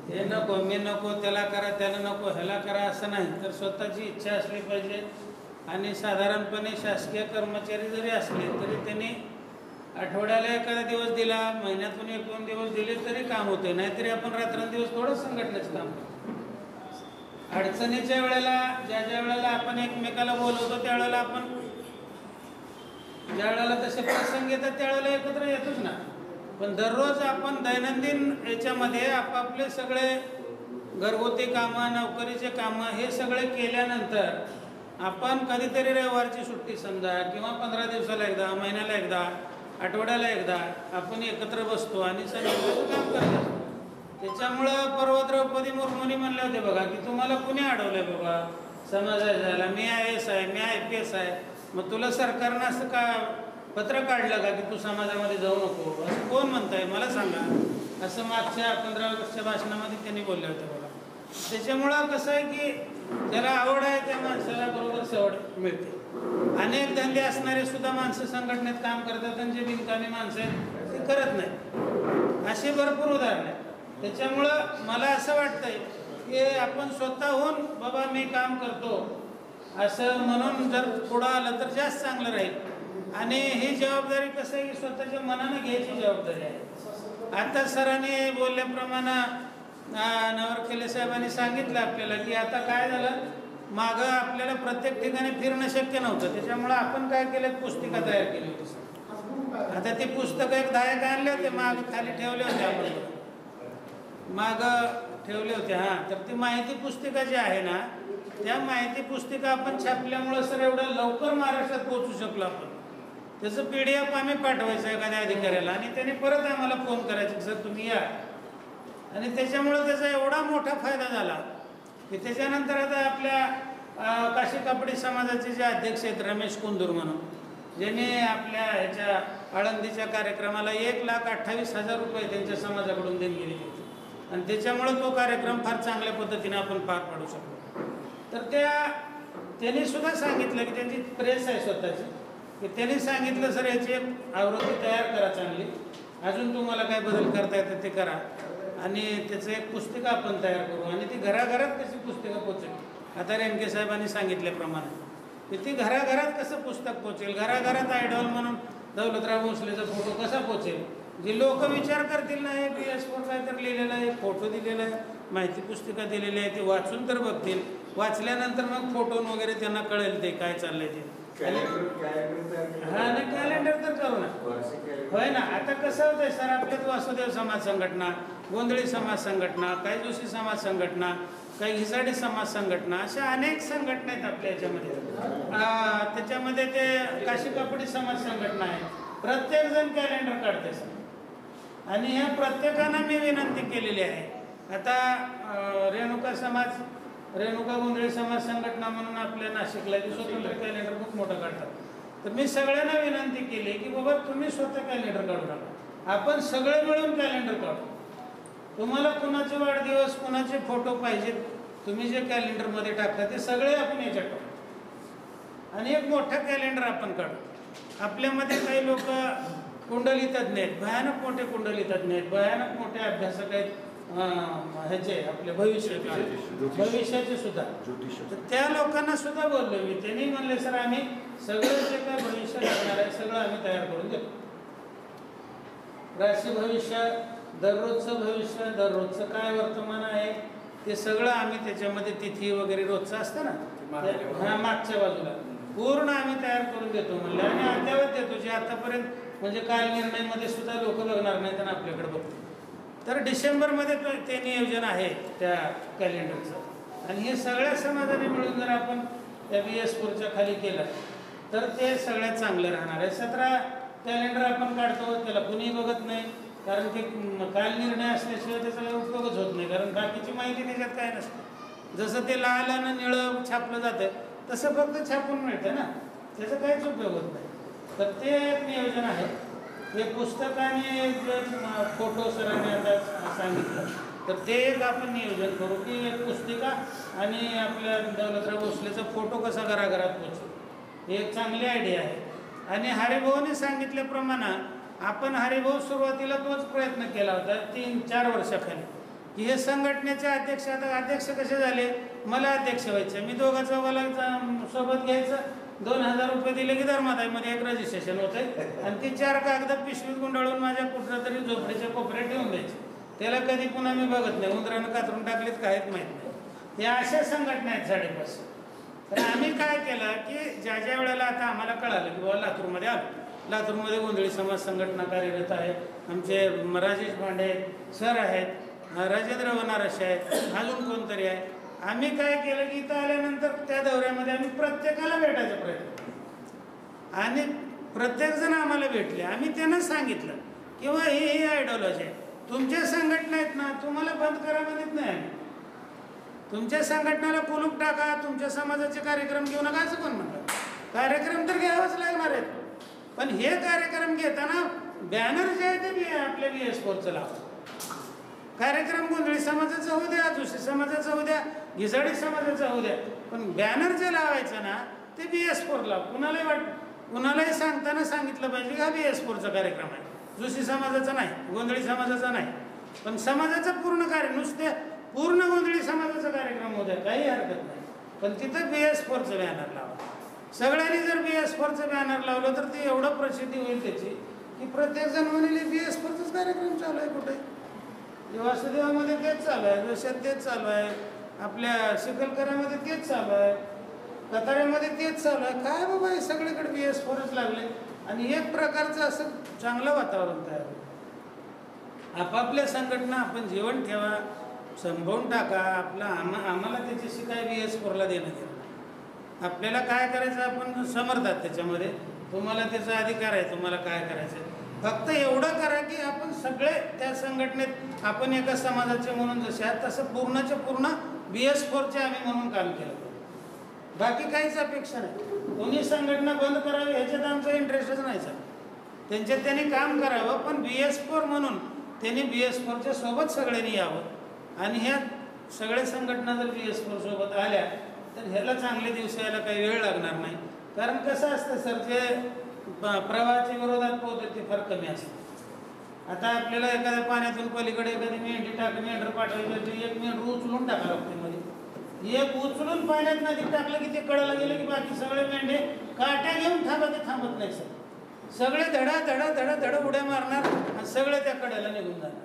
हे नको मी नको त्याला करा त्याला नको ह्याला करा असं नाही तर स्वतःची इच्छा असली पाहिजे. आणि साधारणपणे शासकीय कर्मचारी जरी असले तरी त्यांनी आठवड्याला एखादा दिवस दिला महिन्यातून 1-2 दिवस दिले तरी काम होते. नाहीतरी आपण रात्रंदिवस थोडं संघटनेचं काम करतो. अडचणीच्या वेळेला ज्या वेळेला आपण एकमेकाला बोलवतो त्यावेळेला आपण ज्या वेळेला तसे प्रसंग येतात त्यावेळेला एकत्र येतोच ना. पण दररोज आपण दैनंदिन याच्यामध्ये आपापले सगळे घरगुती कामं, नोकरीचे कामं हे सगळे केल्यानंतर आपण कधीतरी रविवारची सुट्टी समजा किंवा 15 दिवसाला एकदा, महिन्याला एकदा, आठवड्याला एकदा आपण एकत्र बसतो आणि सगळं काम करत असतो. त्याच्यामुळं परवा द्रौपदी मुर्मूंनी म्हणले होते बघा की तुम्हाला कुणी अडवलं बाबा समाजात जायला, मी IAS आहे, मी IPS आहे, मग तुला सरकारनं असं का पत्र काढलं का की तू समाजामध्ये जाऊ नको, असं कोण म्हणताय मला सांगा, असं मागच्या 15 ऑगस्टच्या भाषणामध्ये त्यांनी बोलले होते बघा. त्याच्यामुळं कसं आहे की ज्याला आवड आहे त्या माणसाला बरोबर सवड मिळते. अनेक धंदे असणारे सुद्धा माणसं संघटनेत काम करतात आणि जे बिनकामी माणसं आहेत ते करत नाही, अशी भरपूर उदाहरणं आहेत. त्याच्यामुळं मला असं वाटतंय की आपण स्वतःहून बाबा मी काम करतो असं म्हणून जर पुढं आलं तर जास्त चांगलं राहील. आणि ही जबाबदारी कसं आहे की स्वतःच्या मनानं घ्यायची जबाबदारी आहे. आता सरांनी बोलल्याप्रमाणे नवरखेले साहेबांनी सांगितलं आपल्याला की आता काय झालं, मागं आपल्याला प्रत्येक ठिकाणी फिरणं शक्य नव्हतं, त्याच्यामुळं आपण काय केलं, पुस्तिका तयार केली होती. आता ती पुस्तकं एक 10 आणले होते, मागं खाली ठेवले होते, आपण मागं ठेवले होते. हां, तर ती माहिती पुस्तिका जी आहे ना, त्या माहिती पुस्तिका आपण छापल्यामुळं सर एवढं लवकर महाराष्ट्रात पोहोचू शकलो आपण. त्याचं PDF आम्ही पाठवायचं एखाद्या अधिकाऱ्याला आणि त्याने परत आम्हाला फोन करायचं सर तुम्ही या. आणि त्याच्यामुळं त्याचा एवढा मोठा फायदा झाला की त्याच्यानंतर आता आपल्या काशी कापडी समाजाचे जे अध्यक्ष आहेत रमेश कुंदूर म्हणून, ज्यांनी आपल्या ह्याच्या आळंदीच्या कार्यक्रमाला 1,28,000 रुपये त्यांच्या समाजाकडून देणगी दिली होती आणि त्याच्यामुळं तो कार्यक्रम फार चांगल्या पद्धतीने आपण पार पाडू शकतो. तर त्यांनी सुद्धा सांगितलं की त्यांची प्रेस आहे स्वतःची, की त्यांनी सांगितलं सर याची एक आवृत्ती तयार करा चांगली, अजून तुम्हाला काय बदल करता येतं ते करा आणि त्याचं एक पुस्तिका आपण तयार करू आणि ती घराघरात कशी पुस्तिका पोचेल. आता रेणके साहेबांनी सांगितल्याप्रमाणे की ती घराघरात कसं पुस्तक पोचेल, घराघरात आयडॉल म्हणून दौलतराव भोसलेचा फोटो कसा पोचेल, जे लोक विचार करतील ना हे PS4 काय तर लिहिलेलं आहे, फोटो दिलेला आहे, माहिती पुस्तिका दिलेली आहे, ते वाचून तर बघतील, वाचल्यानंतर मग फोटो वगैरे त्यांना कळेल ते काय चाललंय ते. हा नाही कॅलेंडर तर करू ना, होय ना. आता कसं होतंय सर, आपल्यात वासुदेव समाज संघटना, गोंधळी समाज संघटना, काही जोशी समाज संघटना, काही हिसाडी समाज संघटना, अशा अनेक संघटना आहेत आपल्या याच्यामध्ये. त्याच्यामध्ये ते काशी कापडी समाज संघटना आहे, प्रत्येक जण कॅलेंडर काढते सर आणि ह्या प्रत्येकानं मी विनंती केलेली आहे. आता रेणुका गोंधळी समाज संघटना म्हणून आपल्या नाशिकला स्वतंत्र कॅलेंडर खूप मोठं काढतात. तर मी सगळ्यांना विनंती केली की बाबा तुम्ही स्वतः कॅलेंडर काढू नका, आपण सगळे मिळून कॅलेंडर काढू. तुम्हाला कुणाचे वाढदिवस, कुणाचे फोटो पाहिजेत, तुम्ही जे कॅलेंडरमध्ये टाकता ते सगळे आपण याच्यात टाकू आणि एक मोठा कॅलेंडर आपण काढू. आपल्यामध्ये काही लोक कुंडली तज्ञ आहेत, भयानक मोठे कुंडली तज्ञ आहेत, भयानक मोठे अभ्यासक आहेत, ह्याचे आपले भविष्याचे सुद्धा. तर त्या लोकांना सुद्धा बोललो मी, त्यांनी म्हणले सर आम्ही सगळं जे काय भविष्य लागणार आहे सगळं आम्ही तयार करून देतो. राशी भविष्य, दररोजचं भविष्य, दररोजचं काय वर्तमान आहे ते सगळं आम्ही त्याच्यामध्ये तिथी वगैरे रोजचं असतं ना, ह्या मागच्या बाजूला पूर्ण आम्ही तयार करून देतो म्हणले आणि अद्यावत देतो, जे आतापर्यंत म्हणजे काल निर्णयमध्ये सुद्धा लोक बघणार नाहीत आणि आपल्याकडे बघतील. तर डिसेंबरमध्ये ते नियोजन आहे त्या कॅलेंडरचं आणि हे सगळ्या समाजाने मिळून जर आपण त्या PS4च्या खाली केलं तर ते सगळ्यात चांगलं राहणार आहे. 17 कॅलेंडर आपण काढतो, त्याला कुणीही बघत नाही, कारण ते काल निर्णय असल्याशिवाय त्याचा उपयोगच होत नाही, कारण बाकीची माहिती त्याच्यात काय नसते. जसं ते लाल आणि निळं छापलं जातं तसं फक्त छापून मिळतं ना, त्याचा काहीच उपयोग होत नाही. तर ते एक नियोजन आहे. हे पुस्तकाने जे फोटो सरांनी आता सांगितलं तर ते एक आपण नियोजन करू की एक पुस्तिका आणि आपल्या दौलतराव भोसलेचा फोटो कसा घराघरात पोचतो, हे एक चांगली आयडिया आहे. आणि हरिभाऊने सांगितल्याप्रमाणे आपण हरिभाऊ सुरुवातीला तोच प्रयत्न केला होता 3-4 वर्षाखाली की हे संघटनेचे अध्यक्ष, आता अध्यक्ष कसे झाले, मला अध्यक्ष व्हायचं, मी दोघांचा सोबत घ्यायचं, 2,000 रुपये दिले की धर्मादायमध्ये एक रजिस्ट्रेशन होतं आणि ती 4 कागद पिशवीत गुंडाळून माझ्या कुठल्या तरी झोपडीच्या कोपऱ्यात ठेवून द्यायची. त्याला कधी पुन्हा मी बघत नाही, उंदरानं कातरून टाकलेत काहीच माहीत नाही. हे अशा संघटना आहेत 5.5. तर आम्ही काय केलं की ज्या वेळेला आता आम्हाला कळालं की बाबा लातूरमध्ये आलो लातूरमध्ये गोंधळी समाज संघटना कार्यरत आहे. आमचे राजेश भांडे सर आहेत, राजेंद्र वनारसे आहेत, अजून कोणतरी आहे. आम्ही काय केलं की इथं आल्यानंतर त्या दौऱ्यामध्ये आम्ही प्रत्येकाला भेटायचा प्रयत्न केला आणि प्रत्येकजण आम्हाला भेटले. आम्ही त्यांना सांगितलं किंवा ही आयडिओलॉजी आहे, तुमच्या संघटना आहेत ना, तुम्हाला बंद करा म्हणत नाही आम्ही. तुमच्या संघटनेला कुलूप टाका, तुमच्या समाजाचे कार्यक्रम घेऊ नका असं कोण म्हणलं. कार्यक्रम तर घ्यावाच लागणार आहेत, पण हे कार्यक्रम घेताना बॅनर जे आहे ते आपल्या BS4चं लावा. कार्यक्रम गोंधळी समाजाचा होऊ द्या, दुसऱ्या समाजाचा होऊ द्या, घिसाडी समाजाचा होऊ द्या, पण बॅनर जे लावायचं ना ते BS4 लाव. कुणालाही सांगताना सांगितलं पाहिजे की हा BS4चा कार्यक्रम आहे, जोशी समाजाचा नाही, गोंधळी समाजाचा नाही, पण समाजाचा पूर्ण नुसते पूर्ण गोंधळी समाजाचा कार्यक्रम होऊ द्या, काही हरकत नाही, पण तिथं BS4चं बॅनर लावा. सगळ्यांनी जर BS4चं बॅनर लावलं तर ते एवढं प्रसिद्धी होईल त्याची की प्रत्येकजण म्हणेल BS4चाच कार्यक्रम चालू आहे. कुठे वासुदेवामध्ये तेच चालू आहे, जोशात तेच चालू आहे, आपल्या चिखलकरामध्ये तेच चालू आहे, कताऱ्यामध्ये तेच चालू आहे. काय बाबा हे सगळीकडे BS4च लागले आणि एक प्रकारचं असं चांगलं वातावरण तयार होतं. आपापल्या संघटना आपण जीवन ठेवा, संभवून टाका. आम्हाला त्याच्याशी काय BS4ला देणं घेणं. आपल्याला काय करायचं आपण समर्थात त्याच्यामध्ये, तुम्हाला त्याचा अधिकार आहे, तुम्हाला काय करायचं. फक्त एवढं करा की आपण सगळे त्या संघटनेत आपण एका समाजाचे म्हणून जसे आहेत तसं पूर्णच्या पूर्ण BS4चे आम्ही म्हणून काम केलं. बाकी काहीच अपेक्षा नाही. कोणी संघटना बंद करावी ह्याच्यात आमचा इंटरेस्टच नाही सर. त्यांच्यात त्यांनी काम करावं, पण BS4 म्हणून त्यांनी BS4च्या सोबत सगळ्यांनी यावं आणि ह्या सगळ्या संघटना जर BS4 सोबत आल्या तर ह्याला चांगले दिवस यायला काही वेळ लागणार नाही. कारण कसं असतं सर, जे प्रवाहाच्या विरोधात पोहोचते ते फार कमी असतं. आता आपल्याला एखाद्या पाण्यातून पलीकडे एखादी मेंढर पाठवायची, एक मेंढर उचलून टाका लागते मध्ये, एक उचलून पाण्यात नदीत टाकलं की ते कडेला गेलं की बाकी सगळे मेंढे काट्या घेऊन थांबत नाही सर. सगळे धडा धडा धडा धडा उड्या मारणार आणि सगळे त्या कडेला निघून जाणार.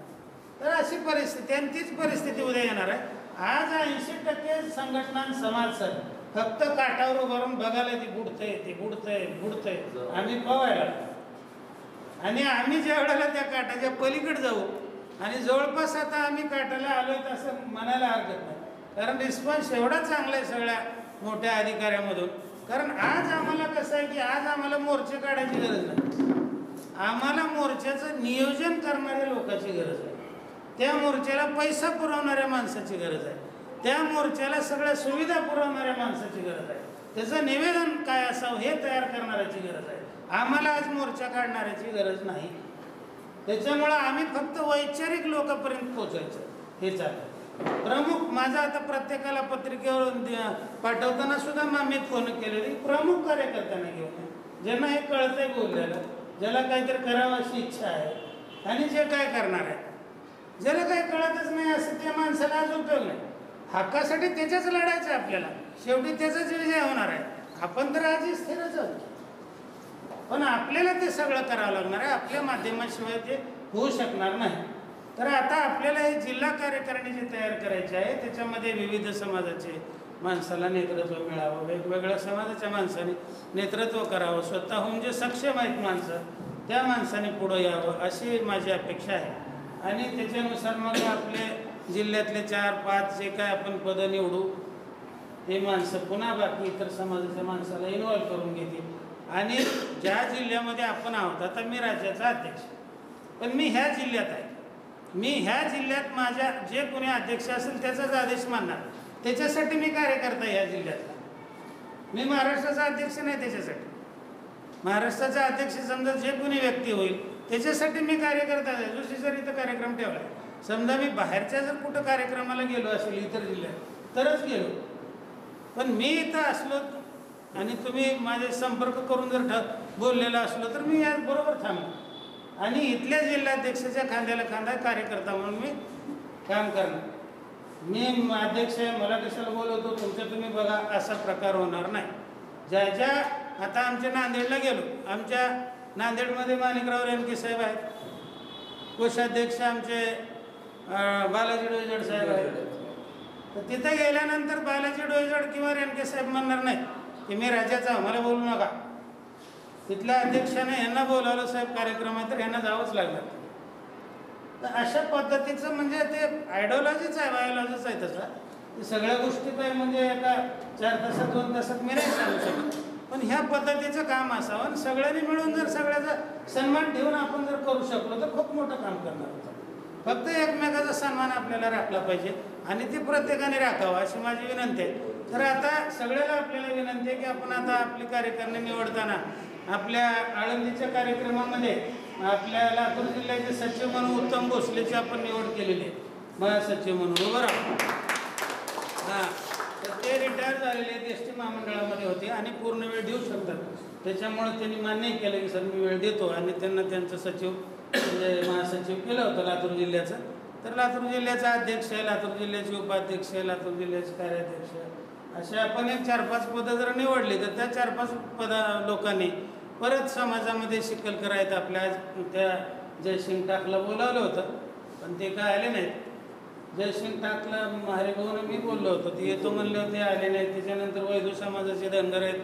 तर अशी परिस्थिती आणि तीच परिस्थिती उद्या येणार आहे. आज 80% संघटना समाज सर फक्त काठावर उभारून बघायला ती बुडतंय आम्ही पवायला. आणि आम्ही ज्या वेळेला त्या काठाच्या पलीकडे जाऊ आणि जवळपास आता आम्ही काठाला आलोय असं म्हणायला हरकत नाही, कारण रिस्पॉन्स एवढा चांगला आहे सगळ्या मोठ्या अधिकाऱ्यामधून. कारण आज आम्हाला कसं आहे की आज आम्हाला मोर्चे काढायची गरज नाही, आम्हाला मोर्चाचं नियोजन करणाऱ्या लोकांची गरज आहे, त्या मोर्चाला पैसा पुरवणाऱ्या माणसाची गरज आहे, त्या मोर्चाला सगळ्या सुविधा पुरवणाऱ्या माणसाची गरज आहे, त्याचं निवेदन काय असावं हे तयार करणाऱ्याची गरज आहे. आम्हाला आज मोर्चा काढणाऱ्याची गरज नाही. त्याच्यामुळं आम्ही फक्त वैचारिक लोकांपर्यंत पोचायचं हे चालतं. प्रमुख माझा आता प्रत्येकाला पत्रिकेवरून पाठवताना सुद्धा मी फोन केलेले प्रमुख कार्यकर्त्यांना घेऊन, ज्यांना हे कळतंय बोललेलं, ज्याला काहीतरी करावं अशी इच्छा आहे आणि जे काय करणार आहे. ज्याला काही कळतच नाही असं त्या माणसाला आज उपयोग नाही. हक्कासाठी त्याच्याच लढायचं आपल्याला, शेवटी त्याचाच विजय होणार आहे. आपण तर आजही स्थिरच आहोत, पण आपल्याला ते सगळं करावं लागणार आहे. आपल्या माध्यमाशिवाय ते होऊ शकणार नाही. तर आता आपल्याला हे जिल्हा कार्यकारिणी जी तयार करायची आहे त्याच्यामध्ये विविध समाजाचे माणसाला नेतृत्व मिळावं, वेगवेगळ्या समाजाच्या माणसाने नेतृत्व करावं, स्वतःहून जे सक्षम आहेत माणसं त्या माणसाने पुढं यावं अशी माझी अपेक्षा आहे. आणि त्याच्यानुसार मग आपले जिल्ह्यातले 4-5 जे काय आपण पदं निवडू ते माणसं पुन्हा बाकी इतर समाजाच्या माणसाला इन्व्हॉल्व करून घेतील. आणि ज्या जिल्ह्यामध्ये आपण आहोत, आता मी राज्याचा अध्यक्ष, पण मी ह्या जिल्ह्यात आहे, मी ह्या जिल्ह्यात माझ्या जे कोणी अध्यक्ष असेल त्याचाच आदेश मानणार, त्याच्यासाठी मी कार्यकर्ता ह्या जिल्ह्यातला. मी महाराष्ट्राचा अध्यक्ष नाही, त्याच्यासाठी महाराष्ट्राचा अध्यक्ष समजा जे कोणी व्यक्ती होईल त्याच्यासाठी मी कार्यकर्ता आहे. जोशी जर इथं कार्यक्रम ठेवला, समजा मी बाहेरच्या जर कुठं कार्यक्रमाला गेलो असेल इतर जिल्ह्यात तरच गेलो, पण मी इथं असलो आणि तुम्ही माझे संपर्क करून जर बोललेलं असलो तर मी याबरोबर थांबलो आणि इथल्या जिल्हाध्यक्षाच्या खांद्याला खांदा कार्यकर्ता म्हणून मी काम करणार. मी अध्यक्ष आहे, मला कशाला बोलवतो, तुमचं तुम्ही बघा असा प्रकार होणार नाही. ज्या आता आमच्या नांदेडला गेलो, आमच्या नांदेडमध्ये माणिकराव रेणके साहेब आहेत, कोषाध्यक्ष आमचे बालाजी डोईजड साहेब आहेत. तर तिथे गेल्यानंतर बालाजी डोईजड किंवा रेणके साहेब म्हणणार नाही की मी राज्याचा मला बोलू नका, तिथल्या अध्यक्षाने ह्यांना बोलावलं साहेब कार्यक्रमात, तर ह्यांना जावंच लागलं. तर अशा पद्धतीचं म्हणजे ते आयडिओलॉजीच आहे, बायोलॉजीच आहे तसा. ते सगळ्या गोष्टी काय म्हणजे एका 4 तासात 2 तासात मी नाही सांगू शकत, पण ह्या पद्धतीचं काम असावं आणि सगळ्यांनी मिळून जर सगळ्याचा सन्मान ठेवून आपण जर करू शकलो तर खूप मोठं काम करणार होतं. फक्त एकमेकाचा सन्मान आपल्याला राखला पाहिजे आणि ती प्रत्येकाने राखावं अशी माझी विनंती आहे. तर आता सगळ्याला आपल्याला विनंती आहे की आपण आता आपली कार्यकारिणी निवडताना आपल्या आळंदीच्या कार्यक्रमामध्ये आपल्या लातूर जिल्ह्याचे सचिव म्हणून उत्तम भोसलेची आपण निवड केलेली आहे, महासचिव म्हणून. बरोबर. हां, तर ते रिटायर झालेले आहेत, एस टी महामंडळामध्ये होते आणि पूर्ण वेळ देऊ शकतात. त्याच्यामुळे त्यांनी मान्य केलं की सर मी वेळ देतो आणि त्यांना त्यांचं सचिव म्हणजे महासचिव केलं होतं लातूर जिल्ह्याचं. तर लातूर जिल्ह्याचा अध्यक्ष आहे, लातूर जिल्ह्याचे उपाध्यक्ष आहे, लातूर जिल्ह्याचे कार्याध्यक्ष आहे, असे आपण एक 4-5 पदं जर निवडली तर त्या 4-5 लोकांनी परत समाजामध्ये शिकल करायचं. आपल्या त्या जयसिंग टाकला बोलावलं होतं पण ते काय आले नाहीत. जयसिंग टाकला हरिभाऊने मी बोललो होतो, ते येतो म्हणले होते, आले नाहीत. त्याच्यानंतर वैदू समाजाचे धनगर आहेत,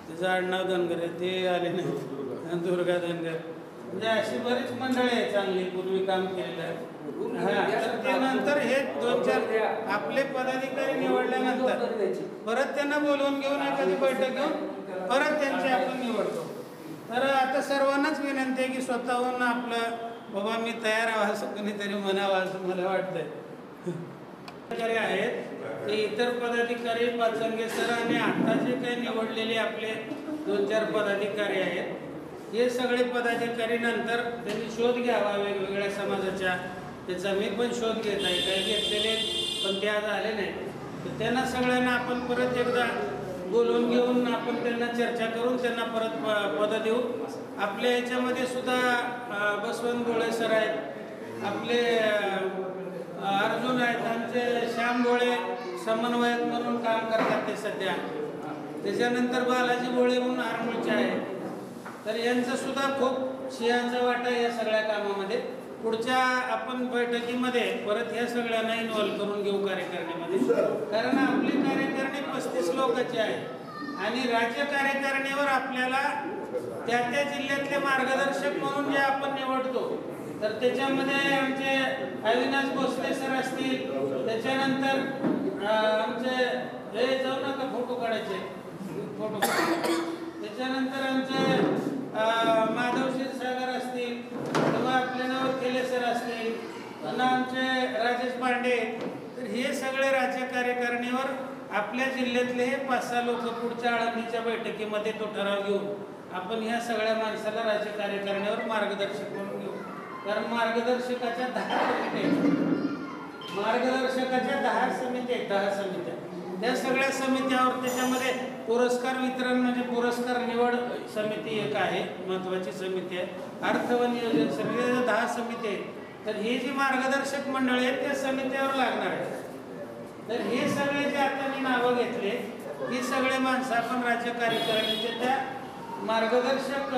त्याचं आडनाव धनगर आहे, ते आले नाहीत. दुर्गा धनगर, म्हणजे अशी बरीच मंडळी आहे चांगली पूर्वी काम केलेलं आहे. हां, तर त्यानंतर हे 2-4 आपले पदाधिकारी निवडल्यानंतर परत त्यांना बोलवून घेऊन एखादी बैठक घेऊन परत त्यांची आपण निवडतो. तर आता सर्वांनाच विनंती आहे की स्वतःहून आपलं बाबा मी तयार आहे असं कोणीतरी म्हणावं असं मला वाटतंय. आहेत ते इतर पदाधिकारी पाचंगे सर आणि आता जे काही निवडलेले आपले 2-4 पदाधिकारी आहेत, हे सगळे पदाधिकारी नंतर त्यांनी शोध घ्यावा वेगवेगळ्या समाजाच्या. त्याचा मी पण शोध घेत आहे, काही घेतलेले पण ते आज आले नाही. तर त्यांना सगळ्यांना आपण परत एकदा बोलवून घेऊन आपण त्यांना चर्चा करून त्यांना परत पदं देऊ. आपल्या याच्यामध्ये सुद्धा बसवंत गोळे सर आहेत, आपले अर्जुन आहेत, आमचे श्याम गोळे समन्वयक म्हणून काम करतात ते सध्या. त्याच्यानंतर बालाजी गोळे म्हणून आरमूळचे आहेत. तर यांचं सुद्धा खूप सिंहाचा वाटा या सगळ्या कामामध्ये. पुढच्या आपण बैठकीमध्ये परत ह्या सगळ्यांना इन्व्हॉल्व करून घेऊ कार्यकारिणीमध्ये, कारण आपली कार्यकारिणी 35 लोकांची आहे आणि राज्य कार्यकारिणीवर आपल्याला त्या त्या जिल्ह्यातले मार्गदर्शक म्हणून जे आपण निवडतो, तर त्याच्यामध्ये आमचे अविनाश भोसले सर असतील, त्याच्यानंतर आमचे हे जाऊ नका फोटो काढायचे फोटो, त्याच्यानंतर आमचे माधव क्षीरसागर असतील किंवा आपले नवखेले सर असतील, पुन्हा आमचे राजेश पांडे. तर हे सगळे राज्य कार्यकारिणीवर आपल्या जिल्ह्यातले हे 5-6 लोक पुढच्या आळंदीच्या बैठकीमध्ये तो ठराव घेऊन आपण ह्या सगळ्या माणसाला राज्य कार्यकारिणीवर मार्गदर्शक म्हणून घेऊ. कारण मार्गदर्शकाच्या 10 समित्या आहेत, मार्गदर्शकाच्या 10 समित्या आहेत, 10 समित्या. त्या सगळ्या समित्यावर त्याच्यामध्ये पुरस्कार वितरण म्हणजे पुरस्कार निवड समिती एक आहे, महत्त्वाची समिती आहे. अर्थ व नियोजन समिती, 10 समिती आहेत. तर ही जी मार्गदर्शक मंडळी आहेत त्या समित्यावर लागणार आहे. तर हे सगळे जे आता मी नावं घेतले, ही सगळे माणसं आपण राज्य कार्यकारिणीचे त्या मार्गदर्शक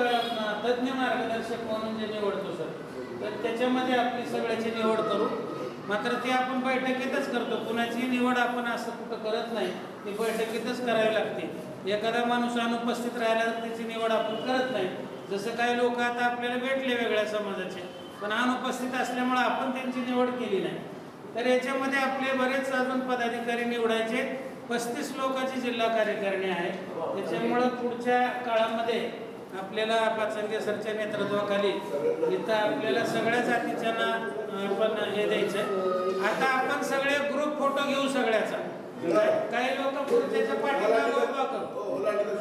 तज्ज्ञ मार्गदर्शक म्हणून जे निवडतो सर, तर त्याच्यामध्ये आपली सगळ्याची निवड करू. मात्र ते आपण बैठकीतच करतो, कुणाची निवड आपण असं कुठं करत नाही, ती बैठकीतच करावी लागते. एखादा माणूस अनुपस्थित राहिला तर त्याची निवड आपण करत नाही. जसं काही लोक आता आपल्याला भेटले वेगळ्या समाजाचे पण अनुपस्थित असल्यामुळे आपण त्यांची निवड केली नाही. तर याच्यामध्ये आपले बरेच अजून पदाधिकारी निवडायचे. 35 लोकांची जिल्हा कार्यकारिणी आहे. त्याच्यामुळं पुढच्या काळामध्ये आपल्याला पाचंगे सरच्या नेतृत्वाखाली इथं आपल्याला सगळ्या जातीच्यांना आपण हे द्यायचं. आता आपण सगळे ग्रुप फोटो घेऊ सगळ्याचा. काही लोक पुढच्याच्या पाठीमागे उभा करू.